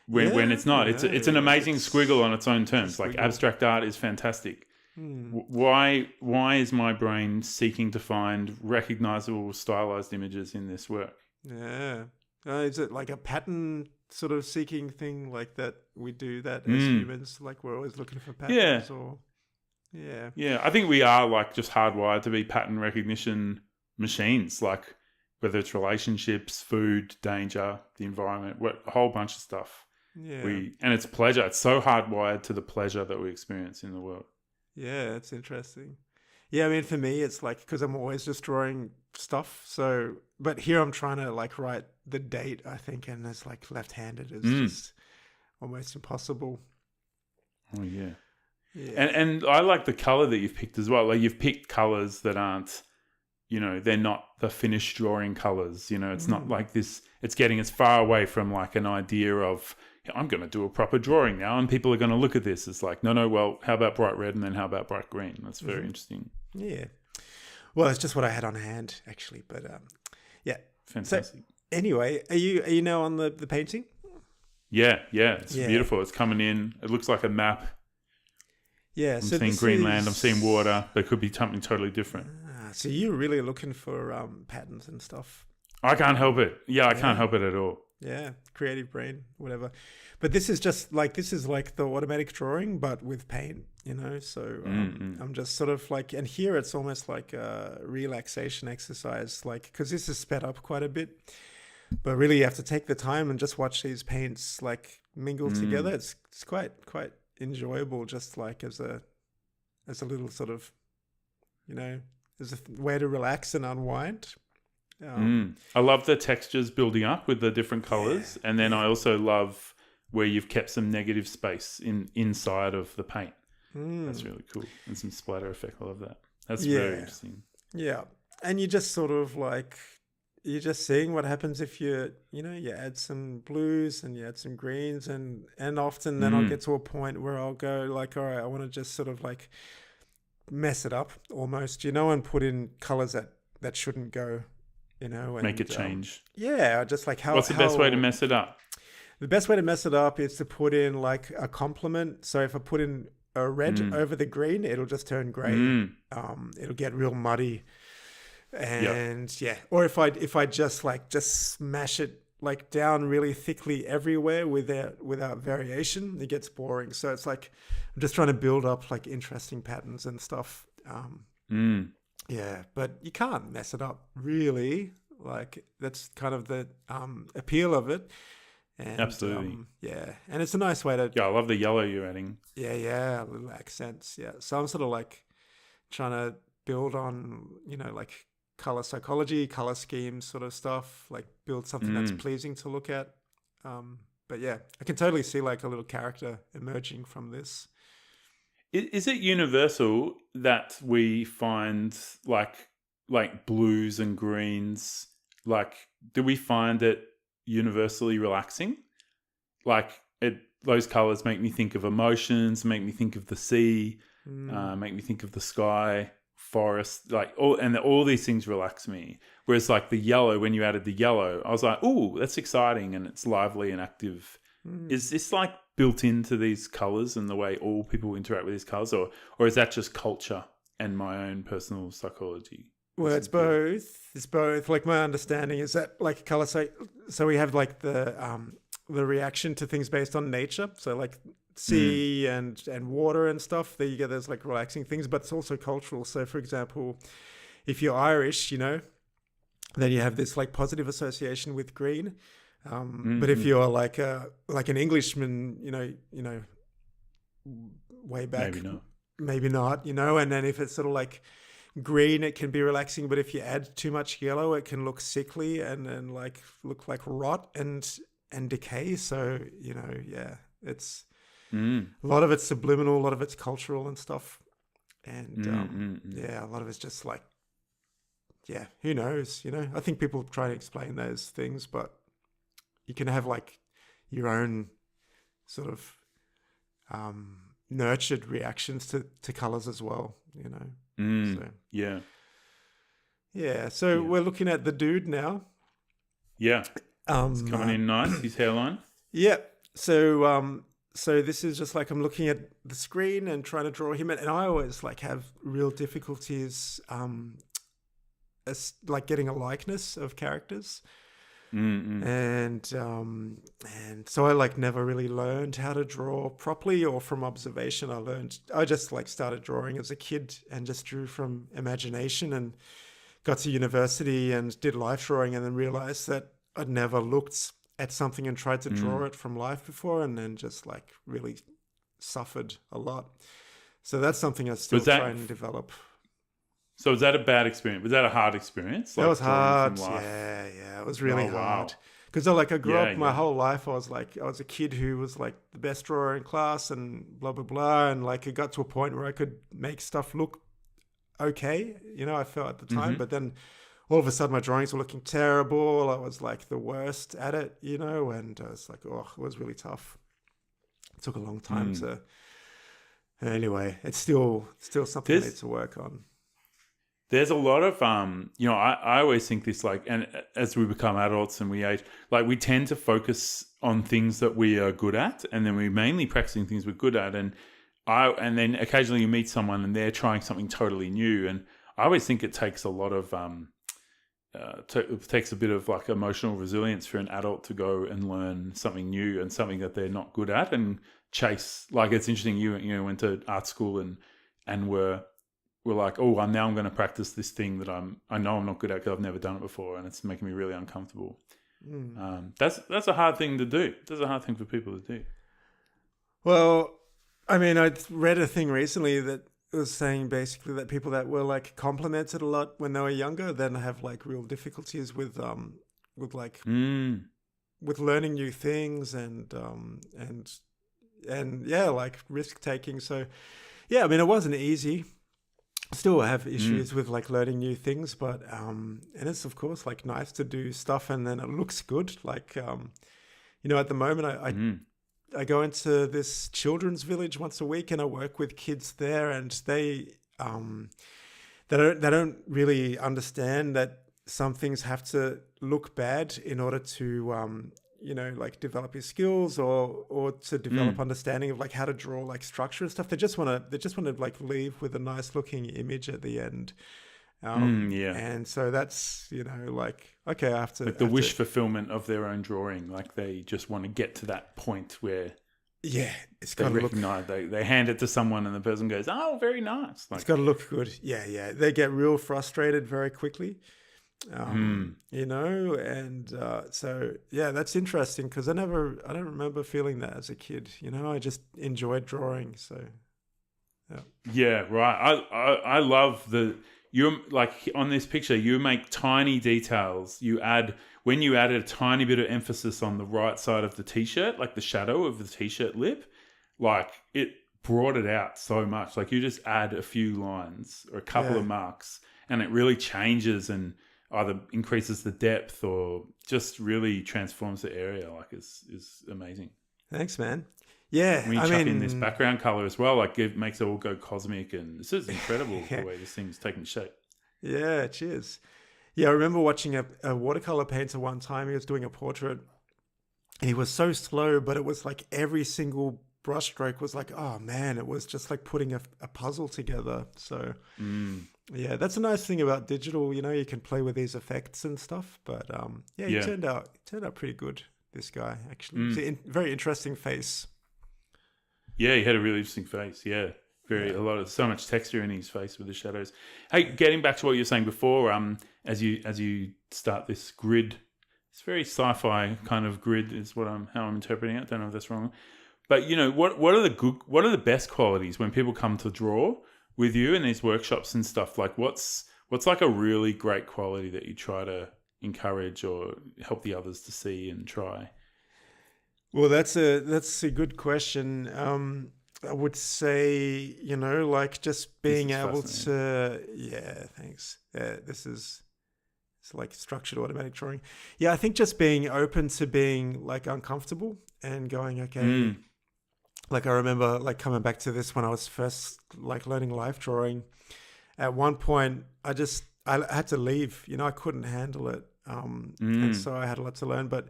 when it's not, it's an amazing squiggle on its own terms. Like abstract art is fantastic. Why is my brain seeking to find recognizable, stylized images in this work? Yeah, is it like a pattern sort of seeking thing like that? We do that as humans, like we're always looking for patterns, or Yeah. Yeah, I think we are like just hardwired to be pattern recognition machines, like whether it's relationships, food, danger, the environment, a whole bunch of stuff. Yeah. And it's pleasure. It's so hardwired to the pleasure that we experience in the world. Yeah, it's interesting. Yeah, I mean, for me, it's like because I'm always just drawing stuff. So, but here I'm trying to like write the date, I think, and it's like left-handed is just almost impossible. Oh yeah. Yeah. And I like the color that you've picked as well. Like you've picked colors that aren't, they're not the finished drawing colors. It's not like this. It's getting as far away from like an idea of I'm going to do a proper drawing now, and people are going to look at this. It's like no. Well, how about bright red, and then how about bright green? That's very interesting. Yeah. Well, it's just what I had on hand actually, but yeah. Fantastic. So, anyway, are you now on the painting? Yeah. It's beautiful. It's coming in. It looks like a map. Yeah. I'm seeing Greenland. I'm seeing water. But it could be something totally different. So you're really looking for patterns and stuff. I can't help it. Yeah, I can't help it at all. Yeah, creative brain, whatever. But this is like the automatic drawing, but with paint, So I'm just sort of like, and here it's almost like a relaxation exercise, like because this is sped up quite a bit. But really, you have to take the time and just watch these paints like mingle together. It's quite enjoyable, just like as a little sort of, as a way to relax and unwind. I love the textures building up with the different colors, and then I also love where you've kept some negative space inside of the paint. That's really cool, and some splatter effect. I love that. That's very interesting. Yeah, and you just sort of like you're just seeing what happens if you add some blues and you add some greens, and often then I'll get to a point where I'll go like, all right, I want to just sort of like mess it up almost, and put in colors that shouldn't go. And, make it change. Just like how. What's the best way to mess it up? The best way to mess it up is to put in like a complement. So if I put in a red over the green, it'll just turn grey. It'll get real muddy, and Or if I just smash it like down really thickly everywhere without variation, it gets boring. So it's like I'm just trying to build up like interesting patterns and stuff. Yeah, but you can't mess it up, really. Like, that's kind of the appeal of it. And, absolutely. And it's a nice way to... Yeah, I love the yellow you're adding. Yeah, little accents, So I'm sort of, like, trying to build on, like, colour psychology, colour schemes sort of stuff, like, build something that's pleasing to look at. But, yeah, I can totally see, like, a little character emerging from this. Is it universal that we find like blues and greens? Like, do we find it universally relaxing? Like, those colors make me think of emotions, make me think of the sea, make me think of the sky, forest, like all these things relax me. Whereas like the yellow, when you added the yellow, I was like, "Ooh, that's exciting and it's lively and active." Is this like built into these colors and the way all people interact with these colors, or is that just culture and my own personal psychology? Well, it's both. It's both. Like, my understanding is that like color, so we have like the reaction to things based on nature. So like sea and water and stuff. There you get those like relaxing things, but it's also cultural. So for example, if you're Irish, then you have this like positive association with green. But if you're like an Englishman, way back, maybe not, and then if it's sort of like green, it can be relaxing, but if you add too much yellow, it can look sickly and then like look like rot and decay. So, it's a lot of it's subliminal, a lot of it's cultural and stuff. And a lot of it's just like, who knows, I think people try to explain those things, but you can have like your own sort of nurtured reactions to colors as well, So we're looking at the dude now. Yeah, it's coming in nice. His hairline. Yeah. So this is just like I'm looking at the screen and trying to draw him, and I always like have real difficulties, as like getting a likeness of characters. And so I like never really learned how to draw properly or from observation. I just like started drawing as a kid and just drew from imagination, and got to university and did life drawing, and then realized that I'd never looked at something and tried to draw it from life before, and then just like really suffered a lot. So that's something I still try and develop. So was that a bad experience? Was that a hard experience? That was hard. Yeah. It was really hard. Because I grew up my whole life. I was a kid who was like the best drawer in class and blah, blah, blah. And like it got to a point where I could make stuff look okay, I felt at the time. But then all of a sudden my drawings were looking terrible. I was like the worst at it, and I was like, it was really tough. It took a long time to... Anyway, it's still something I need to work on. There's a lot of, I always think this, like, and as we become adults and we age, like we tend to focus on things that we are good at, and then we're mainly practicing things we're good at. And then occasionally you meet someone and they're trying something totally new. And I always think it takes a lot of, it takes a bit of like emotional resilience for an adult to go and learn something new and something that they're not good at and chase. Like, it's interesting, you went to art school and were like, I'm going to practice this thing that I know I'm not good at because I've never done it before, and it's making me really uncomfortable. That's a hard thing to do. That's a hard thing for people to do. Well, I mean, I read a thing recently that was saying basically that people that were like complimented a lot when they were younger then have like real difficulties with learning new things and like risk taking. So yeah, I mean, it wasn't easy. Still have issues with like learning new things, but and it's of course like nice to do stuff and then it looks good. Like at the moment I go into this children's village once a week and I work with kids there, and they don't really understand that some things have to look bad in order to like develop your skills or to develop understanding of like how to draw like structure and stuff. They just want to like leave with a nice looking image at the end. And so that's, like, okay, I have to... Like the wish fulfillment of their own drawing. Like they just want to get to that point where... Yeah, it's got to look... They hand it to someone and the person goes, oh, very nice. Like, it's got to look good. Yeah. They get real frustrated very quickly, and so, yeah, that's interesting because I don't remember feeling that as a kid. I just enjoyed drawing, so... Yeah, right. I love you're like on this picture, you make tiny details. When you added a tiny bit of emphasis on the right side of the t-shirt, like the shadow of the t-shirt lip, like it brought it out so much. Like you just add a few lines or a couple of marks and it really changes and either increases the depth or just really transforms the area. Like is amazing. Thanks, man. Yeah, when you chuck in this background color as well, like it makes it all go cosmic, and this is incredible the way this thing's taking shape. Yeah, cheers. Yeah, I remember watching a watercolor painter one time. He was doing a portrait, and he was so slow, but it was like every single brushstroke was like, oh man, it was just like putting a puzzle together. So yeah, that's a nice thing about digital. You can play with these effects and stuff. But he turned out pretty good. This guy actually, it's a very interesting face. Yeah, he had a really interesting face. Yeah, so much texture in his face with the shadows. Hey, getting back to what you were saying before, as you start this grid, it's very sci-fi kind of grid is how I'm interpreting it. I don't know if that's wrong, but what are the best qualities when people come to draw with you in these workshops and stuff? Like what's like a really great quality that you try to encourage or help the others to see and try? Well, that's a good question. I would say, like just being able to, thanks. It's like structured automatic drawing. Yeah, I think just being open to being like uncomfortable and going, okay. Like I remember like coming back to this when I was first like learning life drawing. At one point, I had to leave. I couldn't handle it, and so I had a lot to learn, but.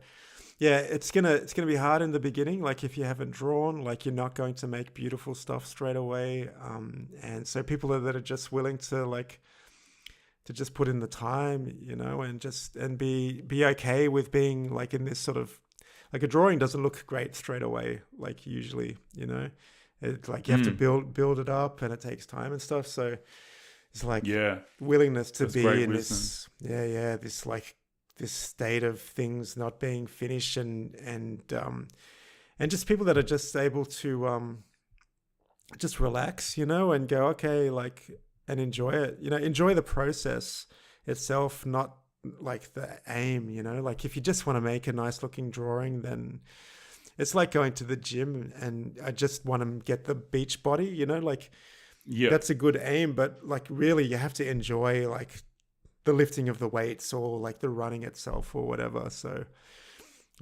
Yeah, it's gonna be hard in the beginning. Like if you haven't drawn, like you're not going to make beautiful stuff straight away. And so people that are just willing to just put in the time, and be okay with being like in this sort of, like, a drawing doesn't look great straight away, like usually, it's like you have to build it up, and it takes time and stuff. So it's like willingness to be in this, this like this state of things not being finished, and just people that are just able to just relax, and go, okay, like, and enjoy it, enjoy the process itself, not like the aim, like if you just want to make a nice looking drawing, then it's like going to the gym and I just want to get the beach body, like, that's a good aim, but like really you have to enjoy like the lifting of the weights or like the running itself or whatever. So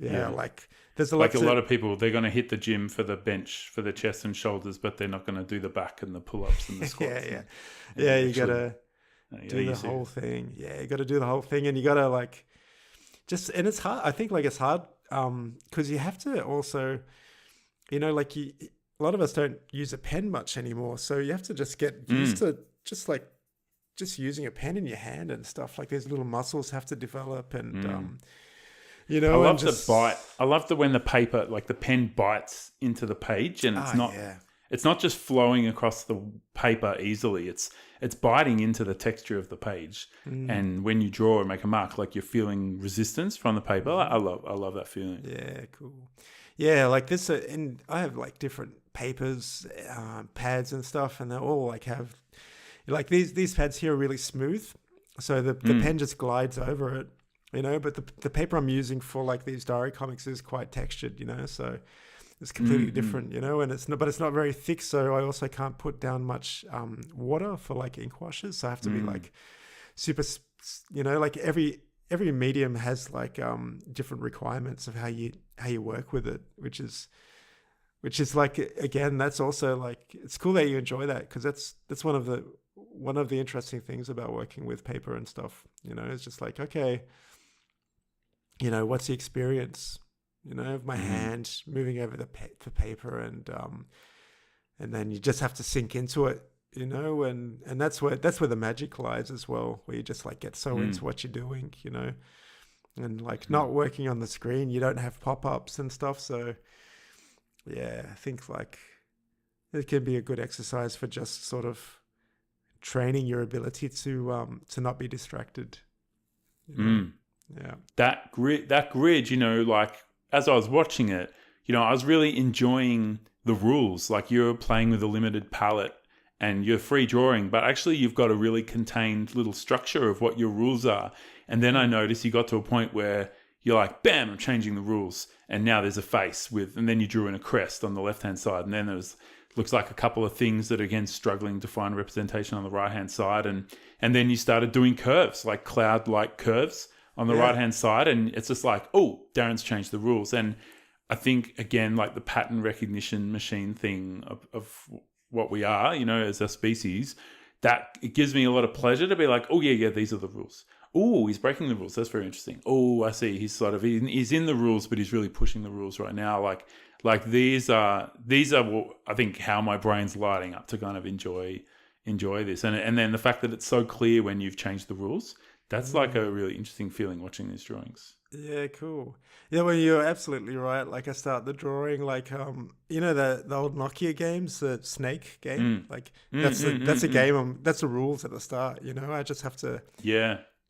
like there's a lot of people, they're going to hit the gym for the bench, for the chest and shoulders, but they're not going to do the back and the pull-ups and the squats. You gotta do the whole thing. You gotta do the whole thing, and you gotta like just, and it's hard. I think like it's hard because you have to also, like a lot of us don't use a pen much anymore, so you have to just get used to just using a pen in your hand and stuff. Like these little muscles have to develop, and I love the bite. I love when the paper, like the pen bites into the page, and it's not just flowing across the paper easily. It's biting into the texture of the page, and when you draw and make a mark, like you're feeling resistance from the paper. I love that feeling. Yeah, cool. Yeah, like this, and I have like different papers, pads and stuff, and they all like have like these pads here are really smooth, so the pen just glides over it. But the paper I'm using for like these diary comics is quite textured, so it's completely different, and it's not very thick. So I also can't put down much water for like ink washes. So I have to be like super, like every medium has like different requirements of how you work with it, which is like, again, that's also like, it's cool that you enjoy that, because that's one of the interesting things about working with paper and stuff. It's just like, okay, what's the experience, of my hand moving over the paper, and then you just have to sink into it, and that's where the magic lies as well, where you just like get so into what you're doing, and like not working on the screen, you don't have pop-ups and stuff. So I think like it can be a good exercise for just sort of training your ability to not be distracted. Yeah. That grid, like as I was watching it, I was really enjoying the rules. Like you're playing with a limited palette and you're free drawing, but actually you've got a really contained little structure of what your rules are. And then I noticed you got to a point where you're like, bam, I'm changing the rules. And now there's a face and then you drew in a crest on the left-hand side. And then looks like a couple of things that are, again, struggling to find representation on the right-hand side. And then you started doing curves, like cloud-like curves on the right-hand side, and it's just like, oh, Darren's changed the rules. And I think, again, like the pattern recognition machine thing of what we are, as a species, that it gives me a lot of pleasure to be like, oh, yeah, these are the rules. Oh, he's breaking the rules. That's very interesting. Oh, I see. He's he's in the rules, but he's really pushing the rules right now. Like these are what I think how my brain's lighting up to kind of enjoy this. And then the fact that it's so clear when you've changed the rules. That's like a really interesting feeling watching these drawings. Yeah, cool. Yeah, well, you're absolutely right. Like I start the drawing, like the old Nokia games, the Snake game. Like that's a game. That's the rules at the start. I just have to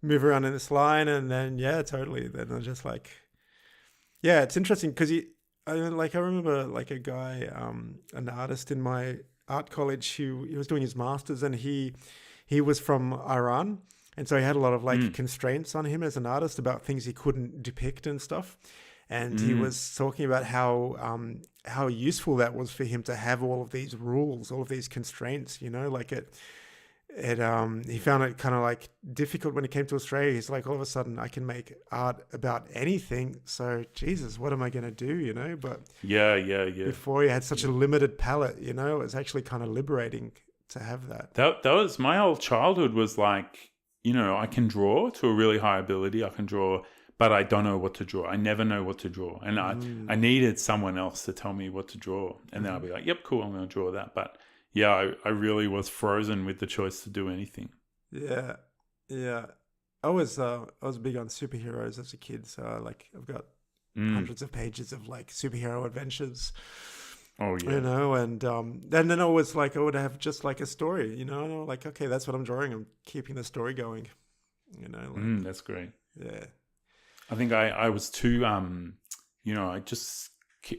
move around in this line, and then totally. Then I'm just like, it's interesting because I remember like a guy, an artist in my art college who he was doing his masters, and he was from Iran. And so he had a lot of like constraints on him as an artist about things he couldn't depict and stuff. And he was talking about how useful that was for him to have all of these rules, all of these constraints, like he found it kind of like difficult when it came to Australia. He's like, all of a sudden I can make art about anything. So Jesus, what am I going to do? But before he had such a limited palette, it was actually kind of liberating to have that. That was my whole childhood was like, I can draw to a really high ability. I can draw, but I don't know what to draw. I never know what to draw. And I needed someone else to tell me what to draw. And then I'll be like, yep, cool, I'm going to draw that. But I really was frozen with the choice to do anything. Yeah. Yeah. I was big on superheroes as a kid, so I've got Mm. hundreds of pages of like superhero adventures, Oh you yeah. know, and then always like I would have just like a story, you know, and I'm like, okay, that's what I'm drawing. I'm keeping the story going, you know, like That's great. yeah. I think I was too I just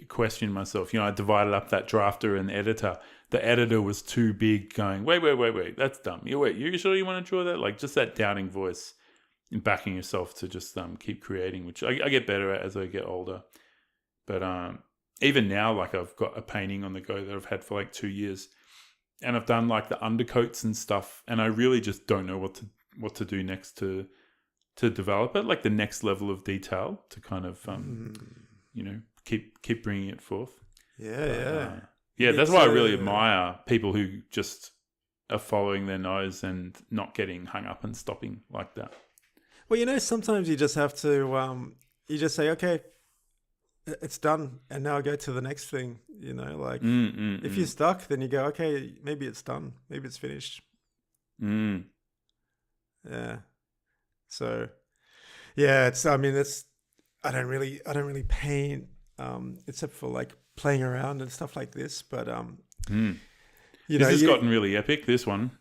questioned myself. I divided up that drafter and editor. The editor was too big, going, wait, that's dumb. You sure you want to draw that? Like just that doubting voice and backing yourself to just keep creating, which I get better at as I get older. But even now, like I've got a painting on the go that I've had for like 2 years, and I've done like the undercoats and stuff, and I really just don't know what to do next to develop it, like the next level of detail to kind of keep bringing it forth. Yeah, But, yeah. yeah. That's It's why I really admire people who just are following their nose and not getting hung up and stopping like that. well, you know, sometimes you just have to you just say, okay, it's done, and now go to the next thing. You know, like if you're stuck, then you go, okay, maybe it's done, maybe it's finished. Yeah. So yeah, it's. I mean, it's. I don't really paint, except for like playing around and stuff like this. But you This know, has gotten really epic. This one,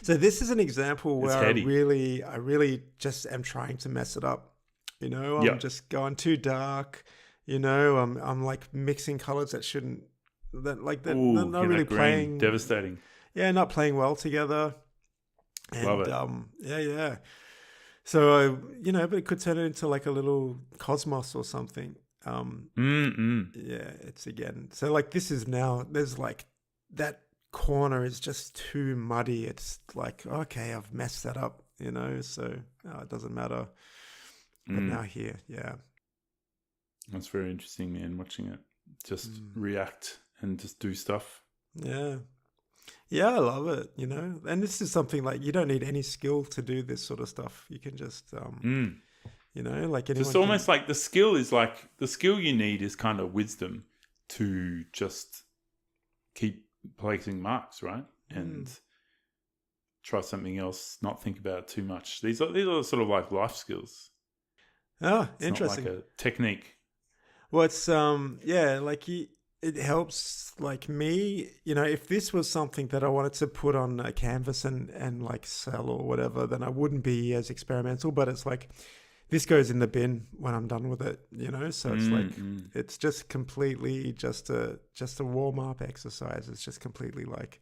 so this is an example it's where heady. I really just am trying to mess it up. You know, I'm Yep. just going too dark. You know, I'm like mixing colors that shouldn't. That Ooh, not yeah, really that green, playing. devastating. Yeah, not playing well together. Love And it. yeah. So you know, but it could turn it into like a little cosmos or something. Yeah, it's again. So like this is now. There's like that corner is just too muddy. It's like okay, I've messed that up. You know, so it doesn't matter. But now here, yeah. That's very interesting, man. Watching it just react and just do stuff. Yeah. Yeah, I love it, you know. And this is something like you don't need any skill to do this sort of stuff. You can just you know, like So anyone it's can. almost like the skill you need is kind of wisdom to just keep placing marks, right? And try something else, not think about it too much. These are sort of like life skills. Oh, It's interesting. not like a technique. Well, it's yeah, like it helps like me, you know, if this was something that I wanted to put on a canvas and like sell or whatever, then I wouldn't be as experimental, but it's like this goes in the bin when I'm done with it, you know? So it's like it's just completely just a warm up exercise. It's just completely like,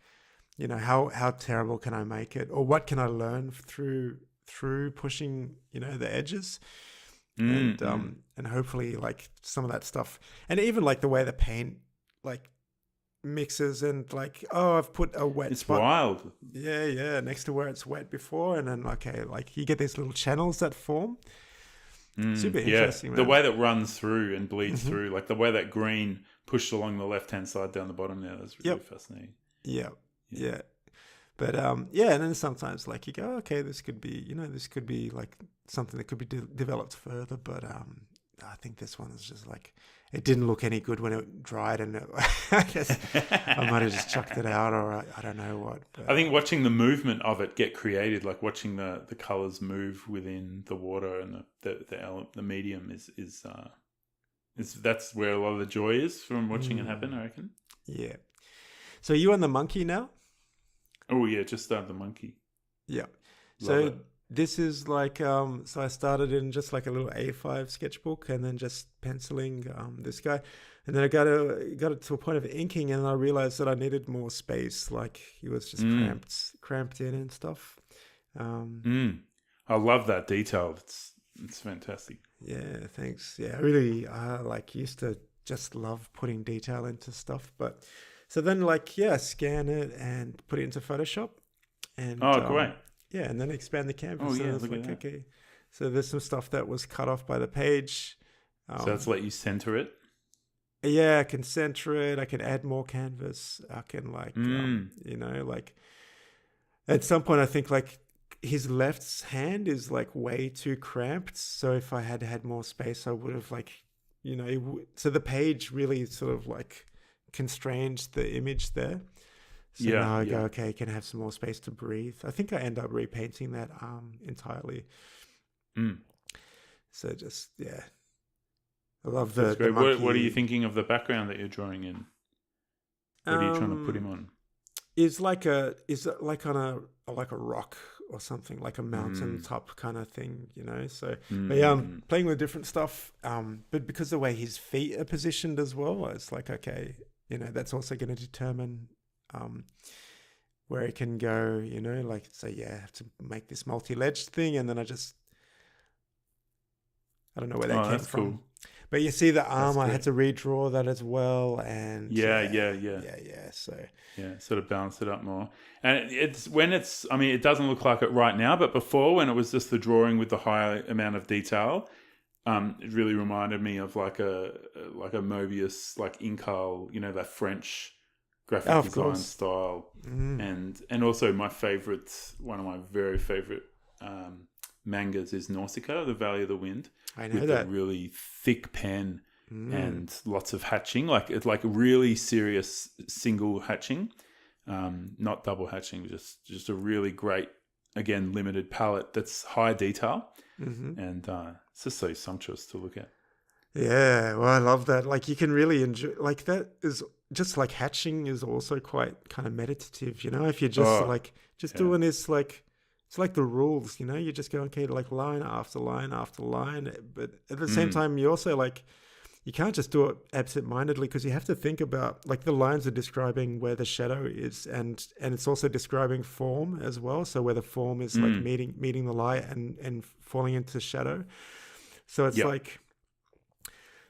you know, how terrible can I make it, or what can I learn through pushing, you know, the edges. And hopefully like some of that stuff, and even like the way the paint like mixes, and like, oh, I've put a wet It's spot, wild. yeah, next to where it's wet before, and then okay, like you get these little channels that form. Super interesting, man. The way that runs through and bleeds through, like the way that green pushed along the left-hand side down the bottom there, that's really fascinating. Yeah. But yeah, and then sometimes like you go, okay, this could be, you know, this could be like something that could be developed further. But I think this one is just like, it didn't look any good when it dried, and I guess I might have just chucked it out, or I don't know what. But, I think watching the movement of it get created, like watching the colors move within the water and the medium is that's where a lot of the joy is from watching it happen, I reckon. yeah. So you on the monkey now? Oh yeah, just the monkey. Yeah. Love So it. this is like so I started in just like a little A5 sketchbook, and then just penciling this guy, and then I got it to a point of inking, and I realized that I needed more space. Like he was just cramped in and stuff. I love that detail. It's fantastic. Yeah, thanks. Yeah, I really like used to just love putting detail into stuff, but so then like scan it and put it into Photoshop, and Great. yeah, and then expand the canvas. Oh, So yeah, it's look at like, that. okay. So there's some stuff that was cut off by the page. So that's let you center it. Yeah, I can center it. I can add more canvas. I can like, you know, like at some point I think like his left hand is like way too cramped. So if I had more space, I would have like, you know, so the page really sort of like constrained the image there. So now I go, yeah. okay, can I have some more space to breathe? I think I end up repainting that arm entirely. Mm, So just yeah, I love that's the great. What are you monkey. thinking of the background that you're drawing in? What are you trying to put him Um, on? is it like on a rock or something, like a mountain Mm, top kind of thing, you know? So, mm, but yeah, mm, I'm mm. playing with different stuff. But because the way his feet are positioned as well, it's like okay, you know, that's also going to determine um where it can go, you know, like so yeah, I have to make this multi-ledged thing, and then I don't know where that Oh, came that's from. cool. But you see the That's arm, I had great. to redraw that as well, and Yeah, yeah, yeah, yeah. yeah. So Yeah, sort of balance it up more. And it's when it's, I mean, it doesn't look like it right now, but before when it was just the drawing with the high amount of detail, it really reminded me of like a Mobius, like Incal, you know, that French graphic of design course, style. mm, And also my favorite, one of my very favorite mangas is Nausicaa, The Valley of the Wind, I know with the that. really thick pen Mm, and lots of hatching. Like it's like really serious single hatching, not double hatching. Just a really great, again, limited palette that's high detail, hmm. and it's just so sumptuous to look at. Yeah, well, I love that. Like you can really enjoy like that is just like hatching is also quite kind of meditative, you know, if you're just Oh, like just yeah. doing this like it's like the rules, you know, you just go okay, like line after line after line, but at the same Mm, time you also like you can't just do it absent-mindedly because you have to think about like the lines are describing where the shadow is and it's also describing form as well, so where the form is like mm. meeting the light and falling into shadow. So it's Yep. like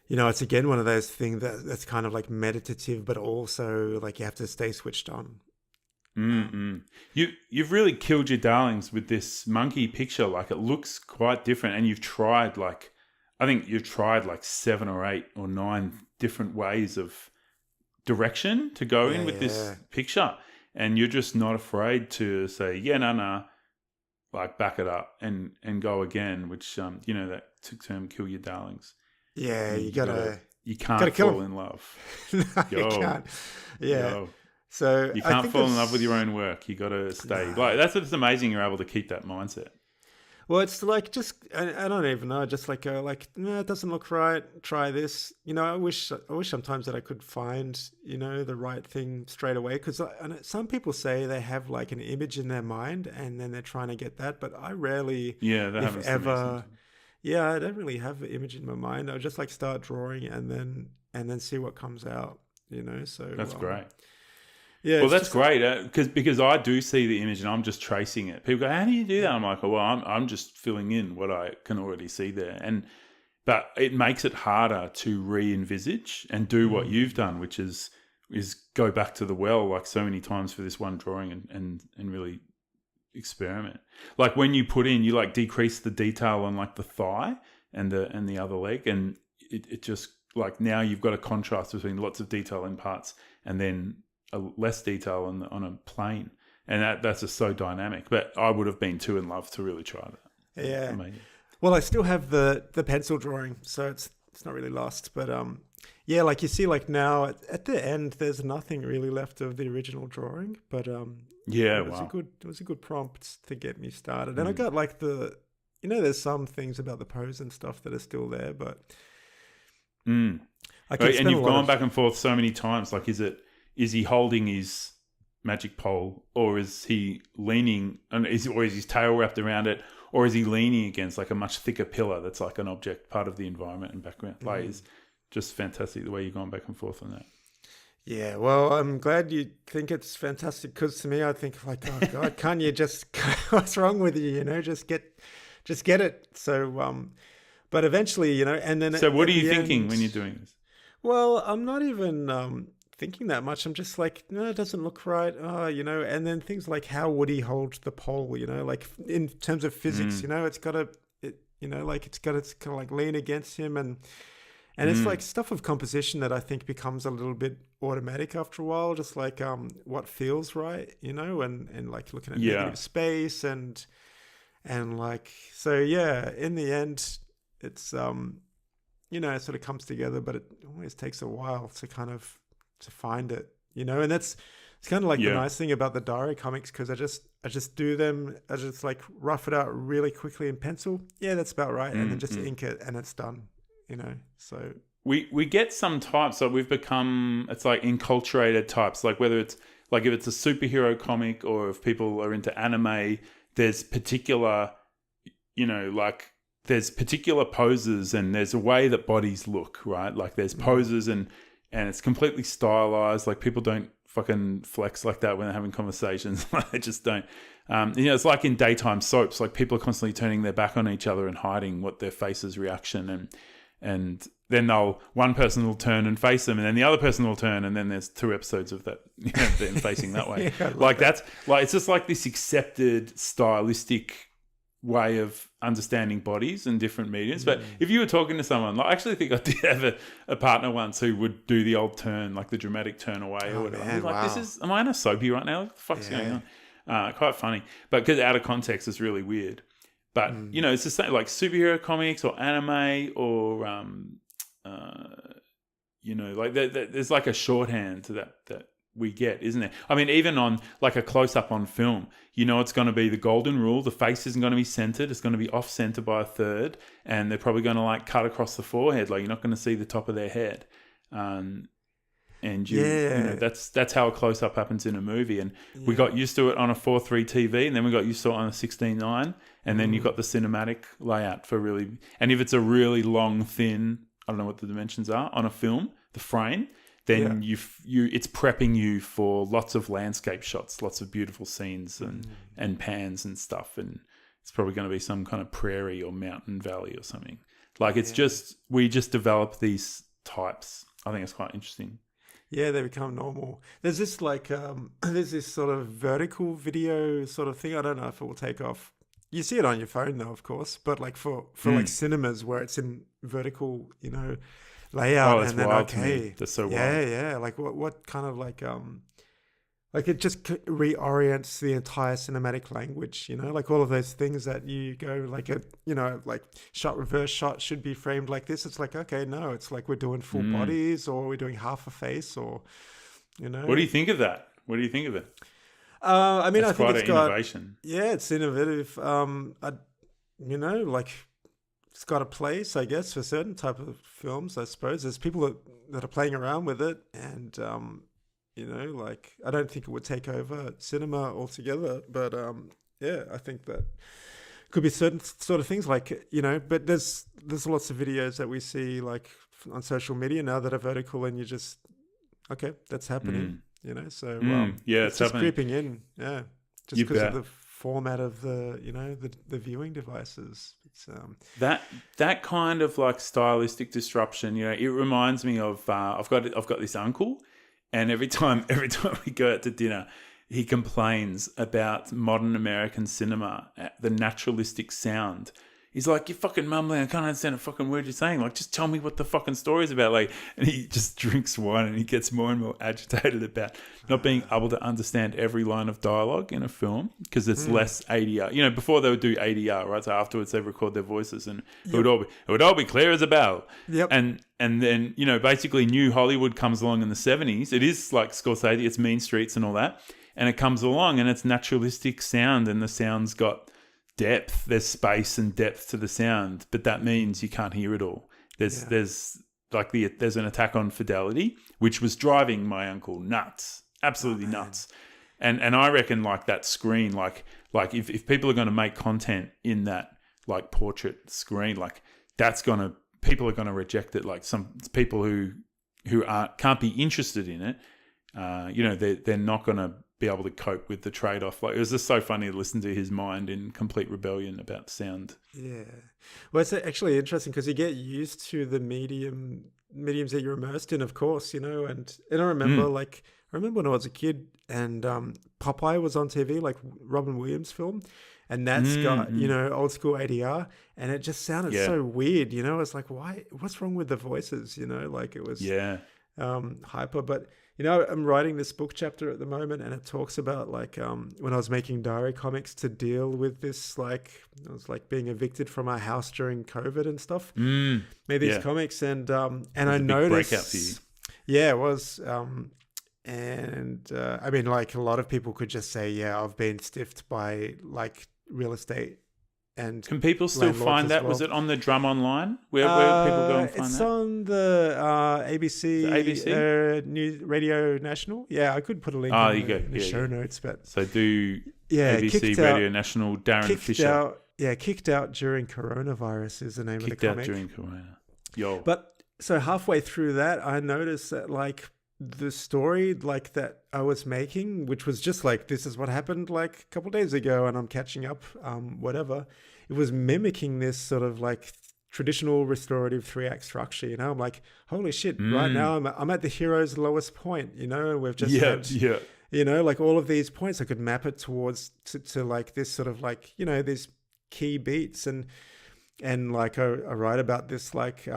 you know, it's again one of those things that's kind of like meditative, but also like you have to stay switched on. Mm-mm. You've really killed your darlings with this monkey picture. Like it looks quite different, and you've tried like I think you've tried like 7 or 8 or 9 different ways of direction to go in Yeah, with yeah, this picture, and you're just not afraid to say yeah, no, no, like back it up and go again. Which you know that term kill your darlings. yeah. You You gotta can't kill fall him. in love. No, you Yo, can't. Yeah. yo. So You I can't think fall in love with your it's own work. You got to stay. nah. Like that's what's amazing. You're able to keep that mindset. Well, it's like just I don't even know. Just like go like no, it doesn't look right. Try this. You know, I wish sometimes that I could find you know the right thing straight away because some people say they have like an image in their mind and then they're trying to get that, but I rarely, Yeah, that if happens to me ever, sometimes. yeah, I don't really have an image in my mind. I'll just like start drawing and then see what comes out. You know, so That's great. yeah, Well, it's that's just great because I do see the image and I'm just tracing it. People go, "How do you do that?" I'm like, "Oh, well, I'm just filling in what I can already see there." But it makes it harder to re-envisage and do what mm, you've done, which is go back to the well like so many times for this one drawing and really experiment. Like when you put in, you like decrease the detail on like the thigh and the other leg, and it just like now you've got a contrast between lots of detail in parts and then a less detail on a plane, and that's just so dynamic. But I would have been too in love to really try that. yeah. Amazing. Well, I still have the pencil drawing, so it's not really lost. But yeah, like you see, like now at the end, there's nothing really left of the original drawing. But Yeah. it Wow. was a good prompt to get me started. And I Mm. got like you know, there's some things about the pose and stuff that are still there, but Mm. I can Right, and spend a you've lot gone of back and forth so many times. Like, is he holding his magic pole, or is he leaning, and is his tail wrapped around it, or is he leaning against like a much thicker pillar that's like an object, part of the environment and background? Like, it's just fantastic the way you've gone back and forth on that. yeah. Well, I'm glad you think it's fantastic because to me, I think like, oh God, can't you just what's wrong with you? You know, just get it. So but eventually, you know, and then So, what are at you the thinking end. when you're doing this? Well, I'm not even thinking that much. I'm just like, no, it doesn't look right. Oh, you know, and then things like how would he hold the pole? You know, like in terms of physics, Mm. you know, you know, like it's got to kind of like lean against him, and it's like Mm. stuff of composition that I think becomes a little bit automatic after a while. Just like what feels right, you know, and like looking at Yeah, negative space and like so yeah. In the end, it's you know, it sort of comes together, but it always takes a while to kind of to find it, you know, and that's It's kind of like the nice thing about the diary comics, because I just do them. I just like rough it out really quickly in pencil. Yeah, that's about right, and then just ink it, and it's done. So we get some types. So we've become, it's like enculturated types. Like whether it's like if it's a superhero comic or if people are into anime, there's particular, like there's particular poses and there's a way that bodies look, right? Like there's poses and it's completely stylized. Like people don't fucking flex like that when they're having conversations. They just don't. It's like in daytime soaps. Like people are constantly turning their back on each other and hiding what their face's reaction, and then one person will turn and face them, and then the other person will turn, and then there's 2 episodes of that, them facing that way. That's like it's just like this accepted stylistic way of understanding bodies and different mediums. But if you were talking to someone, like, I actually think I did have a partner once who would do the old turn, like the dramatic turn away or whatever. Man, like, am I in a soapy right now? What the fuck's going on? Quite funny. But because out of context, it's really weird. But, it's the same, like superhero comics or anime or, like there's like a shorthand to that we get, isn't there? I mean, even on like a close-up on film, it's going to be the golden rule. The face isn't going to be centered. It's going to be off-center by a third, and they're probably going to like cut across the forehead. Like you're not going to see the top of their head. That's how a close-up happens in a movie. And we got used to it on a 4:3 TV, and then we got used to it on a 16:9, and then you've got the cinematic layout for really. And if it's a really long, thin, I don't know what the dimensions are on a film, the frame, then it's prepping you for lots of landscape shots, lots of beautiful scenes and pans and stuff. And it's probably going to be some kind of prairie or mountain valley or something. Like we just develop these types. I think it's quite interesting. Yeah, they become normal. There's this there's this sort of vertical video sort of thing. I don't know if it will take off. You see it on your phone though, of course, but like for like cinemas where it's in vertical, layout, that's and then wild to me. That's so wild. Yeah. Like what kind of like it just reorients the entire cinematic language, like all of those things that you go like like reverse shot should be framed like this. It's like, okay, no, it's like we're doing full bodies or we're doing half a face or, What do you think of that? What do you think of it? I mean, it's I think quite it's an got innovation. Yeah, it's innovative. Like it's got a place, I guess, for certain type of films. I suppose there's people that are playing around with it, and like I don't think it would take over cinema altogether. But I think that could be certain sort of things like But there's lots of videos that we see like on social media now that are vertical, and you just that's happening. So it's just happening. creeping in, just because of the format of the the viewing devices. It's that kind of like stylistic disruption. It reminds me of I've got this uncle, and every time we go out to dinner, he complains about modern American cinema, the naturalistic sound. He's like, you fucking mumbling, I can't understand a fucking word you're saying. Like, just tell me what the fucking story's about. Like, and he just drinks wine and he gets more and more agitated about not being able to understand every line of dialogue in a film because it's less ADR. Before they would do ADR, right? So afterwards they record their voices and it would all be clear as a bell. Yep. And then, basically New Hollywood comes along in the 70s. It is like Scorsese, it's Mean Streets and all that. And it comes along and it's naturalistic sound and the sound's got depth. There's space and depth to the sound, but that means you can't hear it all. There's an attack on fidelity, which was driving my uncle nuts, absolutely nuts. And I reckon like that screen, like if people are going to make content in that like portrait screen, like people are going to reject it. Like some people who can't be interested in it, they're not going to be able to cope with the trade-off. Like, it was just so funny to listen to his mind in complete rebellion about sound. Yeah. Well, it's actually interesting because you get used to the mediums that you're immersed in, of course, and I remember when I was a kid and Popeye was on TV, like Robin Williams film, and that's got, old school ADR, and it just sounded so weird, it's like, why, what's wrong with the voices, like it was hyper. But I'm writing this book chapter at the moment, and it talks about like when I was making diary comics to deal with this, like I was like being evicted from our house during COVID and stuff. Made these comics, and I noticed, breakout for you. Yeah, it was. And I mean, like a lot of people could just say, yeah, I've been stiffed by like real estate and Can people still landlords find as that? well. Was it on the Drum Online? Where people go and find It's that? on the ABC, ABC? News Radio National. Yeah, I could put a link Oh, in you go. the Yeah, show yeah. notes, but So do yeah, ABC kicked Radio out, National Darren kicked Fisher out. Yeah, kicked out during coronavirus is the name of the kicked out comic. during Corona. Yo. But so halfway through that, I noticed that like the story like that I was making, which was just like, this is what happened like a couple of days ago and I'm catching up, whatever. It was mimicking this sort of like traditional restorative 3-act structure, you know? I'm like, holy shit, right now I'm at the hero's lowest point, you know? And we've just had, you know, like all of these points, I could map it towards to like this sort of like, you know, these key beats and like I write about this like,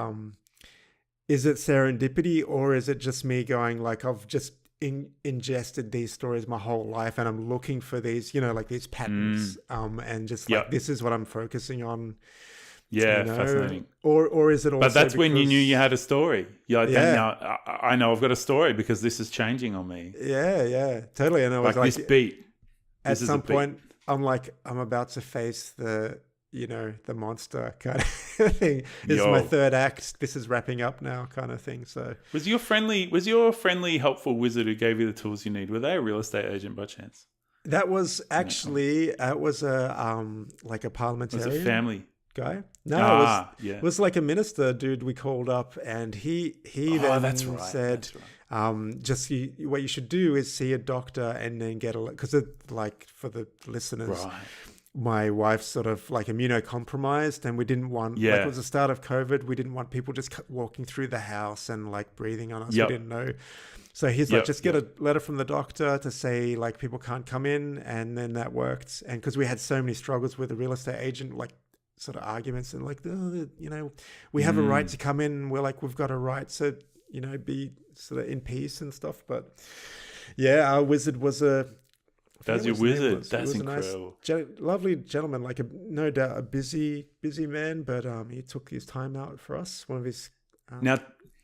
is it serendipity or is it just me going like I've just ingested these stories my whole life and I'm looking for these, you know, like these patterns and just like this is what I'm focusing on. Yeah, you know? fascinating. Or is it also But that's when you because- knew you had a story. You're like, Yeah. now I know I've got a story because this is changing on me. Yeah, totally. And I was Like this beat. at This is some a beat. point, I'm like, I'm about to face the, you know, the monster kind of thing. This is my third act. This is wrapping up now kind of thing. So Was your friendly, helpful wizard who gave you the tools you need? Were they a real estate agent by chance? that was actually, it was a, like a Was parliamentarian it family? guy. No, Yeah. it was like a minister dude we called up and he then that's right. said, That's right. just what you should do is see a doctor and then get a, because like for the listeners, Right. my wife's sort of like immunocompromised and we didn't want, like it was the start of COVID. We didn't want people just walking through the house and like breathing on us. Yep. We didn't know. So he's like, just get a letter from the doctor to say like people can't come in. And then that worked. And because we had so many struggles with the real estate agent, like sort of arguments and like, oh, you know, we have a right to come in. We're like, we've got a right to, you know, be sort of in peace and stuff. But yeah, our wizard was That's your wizard. That's a incredible. nice, lovely gentleman, like no doubt a busy man, but he took his time out for us. One of his Now,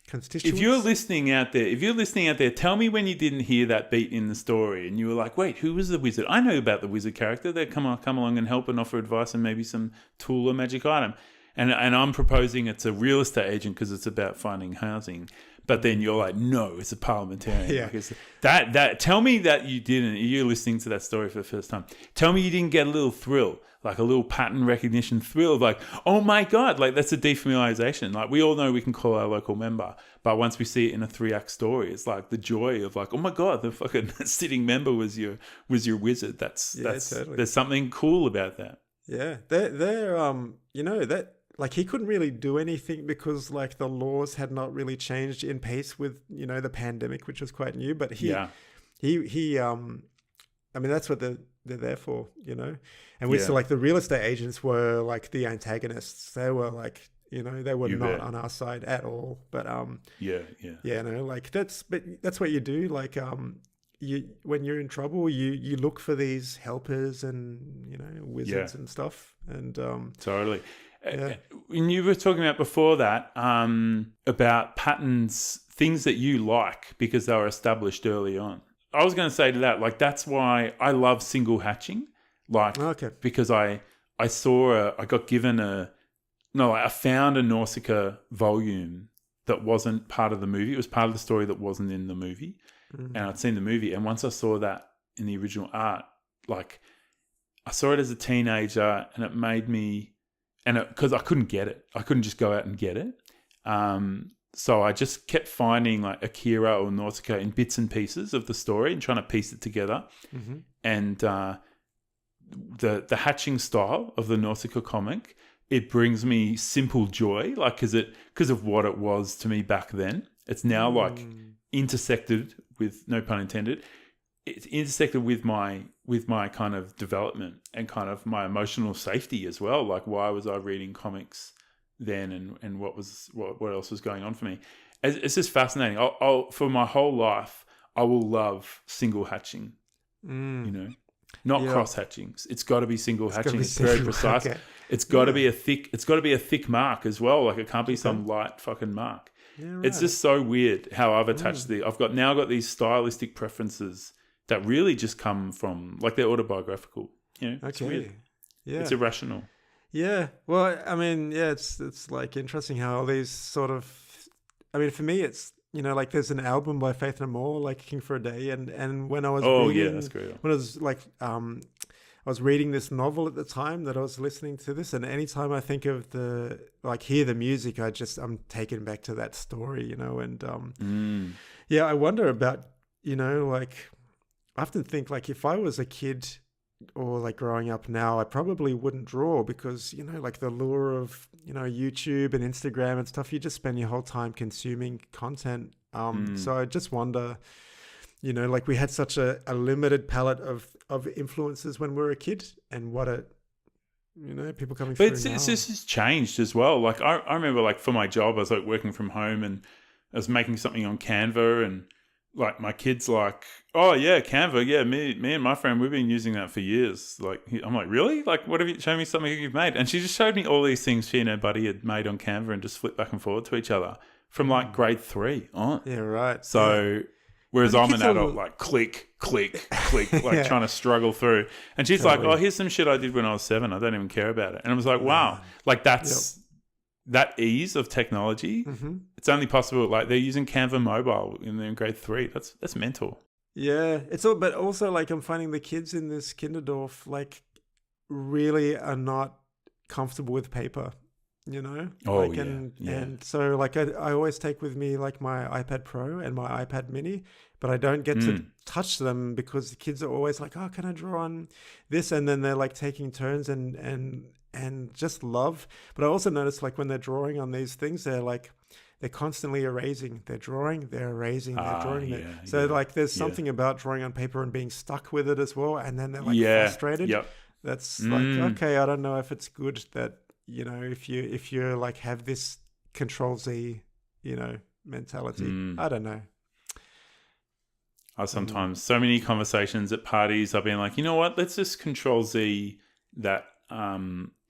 constituents. if you're listening out there, tell me when you didn't hear that beat in the story and you were like, wait, who was the wizard? I know about the wizard character. They come along and help and offer advice and maybe some tool or magic item. And I'm proposing it's a real estate agent because it's about finding housing. But then you're like, no, it's a parliamentarian. Yeah. Like it's, that tell me that you didn't. You're listening to that story for the first time. Tell me you didn't get a little thrill, like a little pattern recognition thrill of like, oh my God, like that's a defamiliarization. Like we all know we can call our local member, but once we see it in a 3-act story, it's like the joy of like, oh my God, the fucking sitting member was your wizard. That's totally. There's something cool about that. Yeah, they're you know that. Like he couldn't really do anything because like the laws had not really changed in pace with, you know, the pandemic, which was quite new. But he I mean, that's what they're there for, you know. And we so like the real estate agents were like the antagonists. They were like, you know, they were not on our side at all. But no, like that's what you do. Like you when you're in trouble, you look for these helpers and, you know, wizards and stuff. And totally. When you were talking about before that, about patterns, things that you like because they were established early on. I was going to say to that, like, that's why I love single hatching. Like, because I got given I found a Nausicaa volume that wasn't part of the movie. It was part of the story that wasn't in the movie. And I'd seen the movie. And once I saw that in the original art, like, I saw it as a teenager and it made me... And because I couldn't get it. I couldn't just go out and get it. So I just kept finding like Akira or Nausicaa in bits and pieces of the story and trying to piece it together. Mm-hmm. And the hatching style of the Nausicaa comic, it brings me simple joy, like because of what it was to me back then. It's now like intersected with, no pun intended, it's intersected with my kind of development and kind of my emotional safety as well. Like, why was I reading comics then, and what else was going on for me? It's just fascinating. I'll for my whole life, I will love single hatching. You know, not cross hatchings. It's got to be single hatching. It's very precise. Okay. It's got to be a thick. It's got to be a thick mark as well. Like it can't be some light fucking mark. Yeah, It's just so weird how I've attached I've got these stylistic preferences that really just come from, like, they're autobiographical. You know, it's weird. Yeah. It's irrational. Yeah. Well, I mean, yeah, it's like interesting how all these sort of, I mean, for me, it's, like there's an album by Faith No More, like King for a Day. And when I was reading, that's great. when I was like, I was reading this novel at the time that I was listening to this. And anytime I think of hear the music, I'm taken back to that story, and, yeah, I wonder about, like, I often think, like, if I was a kid or like growing up now, I probably wouldn't draw because, like the lure of, YouTube and Instagram and stuff, you just spend your whole time consuming content. So I just wonder, like we had such a limited palette of influences when we were a kid, and what people coming through now. But this has changed as well. Like I remember, like, for my job, I was like working from home and I was making something on Canva, and like my kid's like, oh yeah, Canva, yeah, me and my friend, we've been using that for years. Like, I'm like, really? Like, what have you, show me something you've made? And she just showed me all these things she and her buddy had made on Canva and just flipped back and forward to each other from like grade 3 on. Yeah, right. So whereas I'm an adult, like click, like trying to struggle through. And she's like, oh, here's some shit I did when I was 7. I don't even care about it. And I was like, wow, like that's that ease of technology. It's only possible, like they're using Canva mobile in grade 3. That's mental. Yeah, but also like I'm finding the kids in this Kinderdorf like really are not comfortable with paper, and so like I always take with me like my iPad Pro and my iPad Mini, but I don't get to touch them because the kids are always like, oh, can I draw on this? And then they're like taking turns and just love. But I also notice like when they're drawing on these things, they're constantly erasing. They're drawing, they're erasing, they're drawing. So like there's something about drawing on paper and being stuck with it as well. And then they're like frustrated. Yep. That's like, okay, I don't know if it's good that, if you like have this Control Z, mentality. I don't know. I sometimes, so many conversations at parties, I've been like, you know what, let's just Control Z that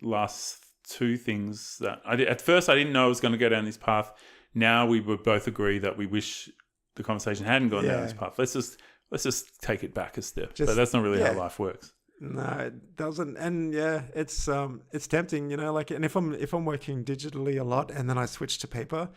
last 2 things that I did. At first, I didn't know I was going to go down this path. Now we would both agree that we wish the conversation hadn't gone down this path. Let's just take it back a step. But that's not really how life works. No, it doesn't. And it's tempting, like, and if I'm working digitally a lot and then I switch to paper,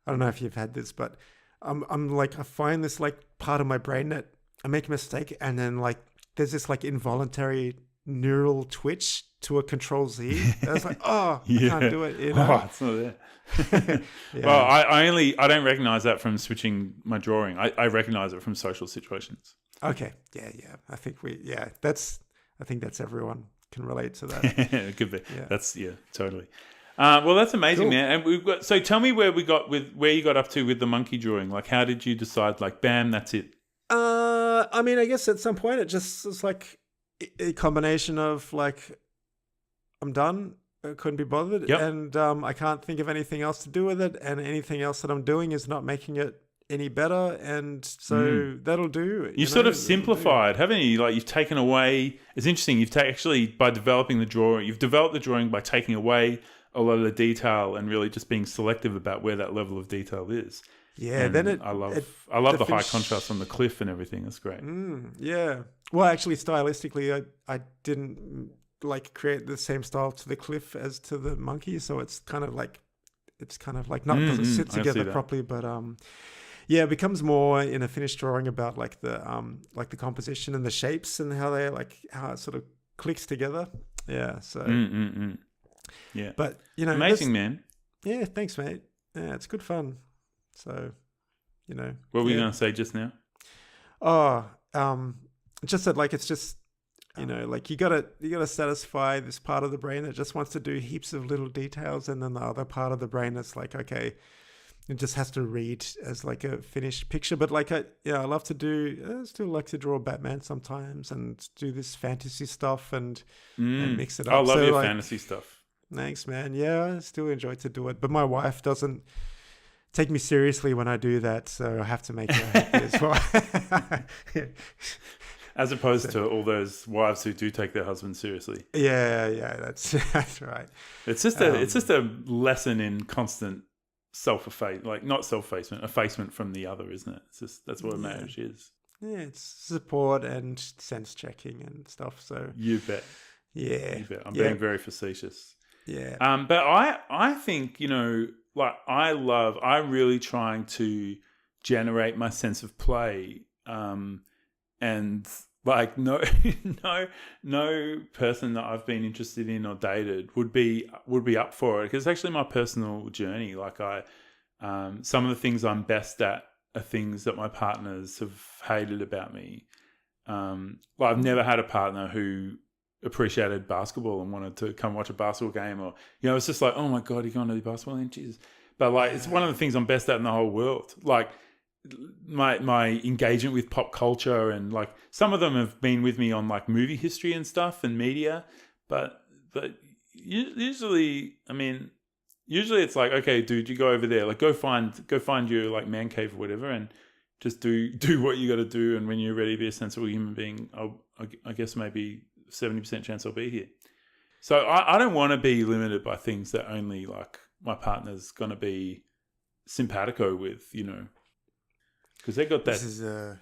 I don't know if you've had this, but I'm like, I find this like part of my brain that I make a mistake and then like there's this like involuntary neural twitch to a Control Z. I was like, I can't do it. Oh, it's not there. Well, I don't recognize that from switching my drawing. I recognize it from social situations. Okay. Yeah. I think I think that's everyone can relate to that. It could be. Yeah. That's totally. Well, that's amazing, cool. Man. And we've got. So tell me where you got up to with the monkey drawing. Like, how did you decide? Like, bam, that's it. I mean, I guess at some point it just was like a combination of like, I'm done. I couldn't be bothered, and I can't think of anything else to do with it. And anything else that I'm doing is not making it any better, and so that'll do. You've sort of simplified, haven't you? Like, you've taken away. It's interesting. You've actually, by developing the drawing, you've developed the drawing by taking away a lot of the detail and really just being selective about where that level of detail is. Yeah, and then I love the high contrast on the cliff and everything. That's great. Yeah. Well, actually, stylistically, I didn't like create the same style to the cliff as to the monkey, so it's kind of like not doesn't sit together properly, but it becomes more in a finished drawing about like the composition and the shapes and how it sort of clicks together. Yeah. So. Yeah. But amazing, man. Yeah. Thanks, mate. Yeah, it's good fun. So, What were you going to say just now? Oh, just that like it's just. Like you gotta satisfy this part of the brain that just wants to do heaps of little details, and then the other part of the brain that's like, okay, it just has to read as like a finished picture. But like, I love to still like to draw Batman sometimes and do this fantasy stuff and mix it up. I love your fantasy stuff. Thanks, man. Yeah, I still enjoy to do it, but my wife doesn't take me seriously when I do that, so I have to make her happy as well. As opposed to all those wives who do take their husbands seriously. Yeah, that's right. It's just a lesson in constant self-effacement, like not self-effacement, effacement from the other, isn't it? It's just that's what a marriage is. Yeah, it's support and sense checking and stuff. So You bet. yeah, You bet. I'm being very facetious. yeah. But I think, like I'm really trying to generate my sense of play. And like no person that I've been interested in or dated would be up for it, because it's actually my personal journey. Like some of the things I'm best at are things that my partners have hated about me. Like I've never had a partner who appreciated basketball and wanted to come watch a basketball game, or it's just like, oh my god, you're going to do basketball, and Jesus. But like it's one of the things I'm best at in the whole world. Like my engagement with pop culture, and like some of them have been with me on like movie history and stuff and media, but usually it's like, okay, dude, you go over there, like go find your like man cave or whatever, and just do what you got to do, and when you're ready to be a sensible human being, I guess maybe 70% chance I'll be here. So I don't want to be limited by things that only like my partner's going to be simpatico with, because they got that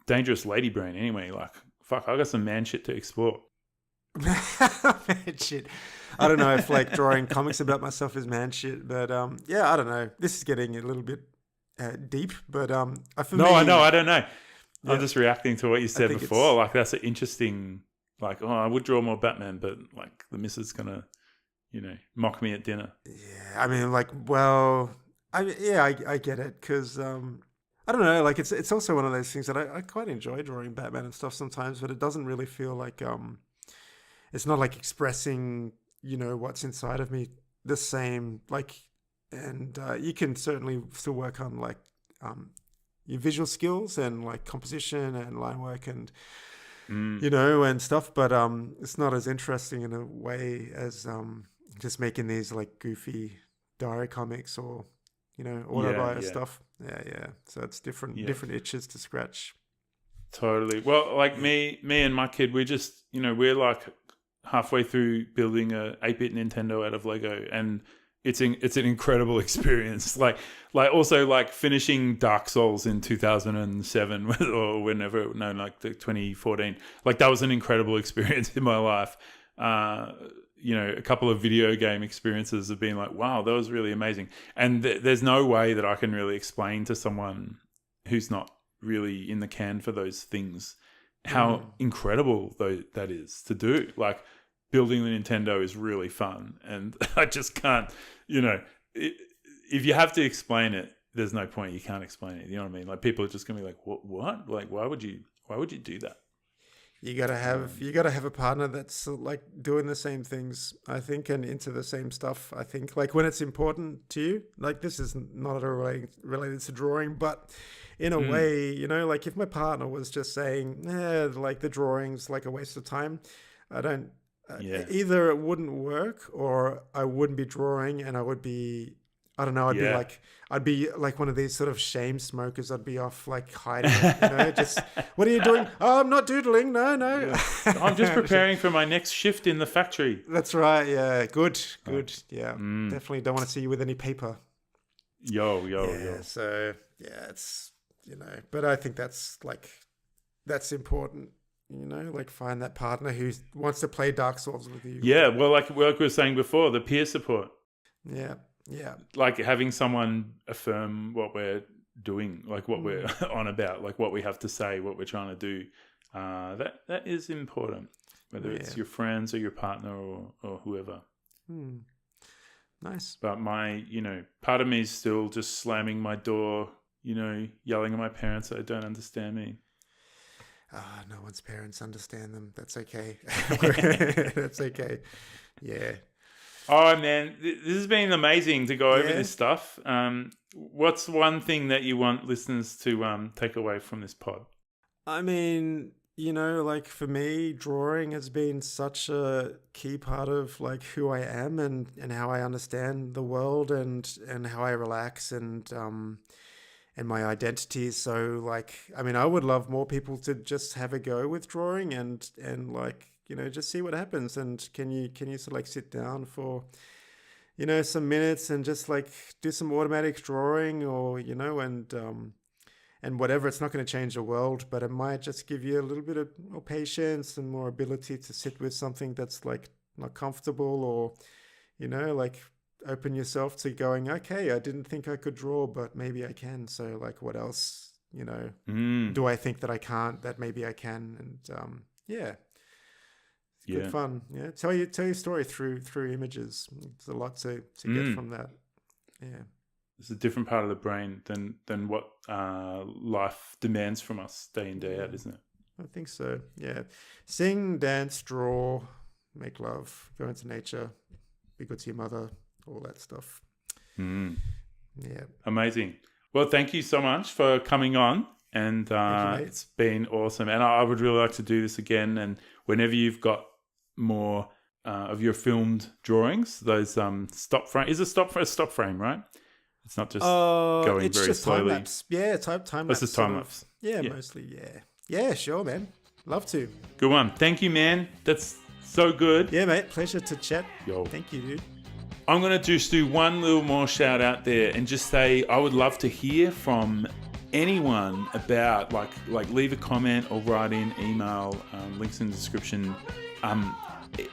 dangerous lady brain anyway. Like, fuck, I got some man shit to explore. Man shit. I don't know if like drawing comics about myself is man shit, but yeah, I don't know. This is getting a little bit deep, but I don't know. Yeah. I'm just reacting to what you said before. Like, that's an interesting. Like, I would draw more Batman, but like the missus is gonna, mock me at dinner. Yeah, I mean, like, well, I get it, because I don't know, like it's also one of those things that I quite enjoy drawing Batman and stuff sometimes, but it doesn't really feel like it's not like expressing what's inside of me the same, like, and you can certainly still work on like your visual skills and like composition and line work and and stuff, but it's not as interesting in a way as just making these like goofy diary comics or autobio stuff. Yeah. So it's different itches to scratch. Totally. Well, like me and my kid, we're just we're like halfway through building a 8-bit Nintendo out of Lego, and it's an incredible experience. like also like finishing Dark Souls in 2007 or whenever, like the 2014. Like that was an incredible experience in my life. A couple of video game experiences have been like, wow, that was really amazing. And there's no way that I can really explain to someone who's not really in the can for those things how incredible that is to do. Like, building the Nintendo is really fun, and I just can't, if you have to explain it, there's no point. You can't explain it. You know what I mean? Like, people are just gonna be like, what? Like, why would you do that? You gotta have a partner that's like doing the same things, I think, and into the same stuff. I think, like, when it's important to you, like, this is not related to drawing, but in a way, like if my partner was just saying, like the drawing's like a waste of time, I don't. Either it wouldn't work, or I wouldn't be drawing, and I would be, I don't know, I'd be like one of these sort of shame smokers. I'd be off like hiding, just, what are you doing? Oh, I'm not doodling. No. Yeah. I'm just preparing for my next shift in the factory. That's right. Yeah. Good. Yeah. Definitely don't want to see you with any paper. Yo. So yeah, it's, but I think that's important. Like, find that partner who wants to play Dark Souls with you. Yeah, well, like we were saying before, the peer support. Yeah. Like having someone affirm what we're doing, like what we're on about, like what we have to say, what we're trying to do. That is important, whether it's your friends or your partner or whoever. Nice. But my, part of me is still just slamming my door, yelling at my parents that they don't understand me. No one's parents understand them. That's okay. That's okay. Yeah. Oh, man, this has been amazing to go over this stuff. What's one thing that you want listeners to take away from this pod? I mean, like for me, drawing has been such a key part of like who I am and how I understand the world and how I relax and my identity. So like, I mean, I would love more people to just have a go with drawing and like, just see what happens. And can you sort of like sit down for, some minutes and just like do some automatic drawing, or and whatever. It's not going to change the world, but it might just give you a little bit of more patience and more ability to sit with something that's like not comfortable, or like open yourself to going, okay, I didn't think I could draw, but maybe I can. So like, what else, do I think that I can't, that maybe I can? And it's good fun. Yeah, tell your story through images. There's a lot to get from that. Yeah, it's a different part of the brain than what life demands from us day in, day out, isn't it? I think so. Yeah, sing, dance, draw, make love, go into nature, be good to your mother, all that stuff. Yeah, amazing. Well, thank you so much for coming on, and it's been awesome. And I would really like to do this again. And whenever you've got more of your filmed drawings, those stop frame, is a stop frame, right? It's not just going it's very just slowly. Time lapse. Yeah, time lapse. It's just time lapse. Yeah, mostly. Yeah, sure, man. Love to. Good one. Thank you, man. That's so good. Yeah, mate. Pleasure to chat. Yo. Thank you, dude. I'm going to just do one little more shout out there and just say I would love to hear from anyone about like leave a comment or write in, email, links in the description.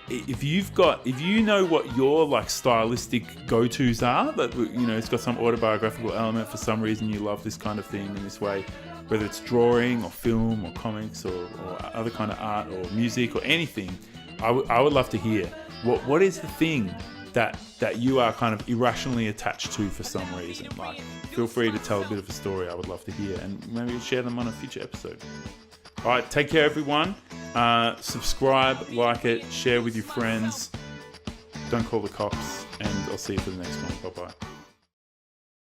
If you know what your like stylistic go-tos are, that it's got some autobiographical element, for some reason you love this kind of thing in this way, whether it's drawing or film or comics or other kind of art or music or anything, I would love to hear what is the thing that you are kind of irrationally attached to for some reason. Like, feel free to tell a bit of a story. I would love to hear, and maybe share them on a future episode. All right, take care, everyone. Subscribe, like it, share with your friends. Don't call the cops, and I'll see you for the next one. Bye-bye.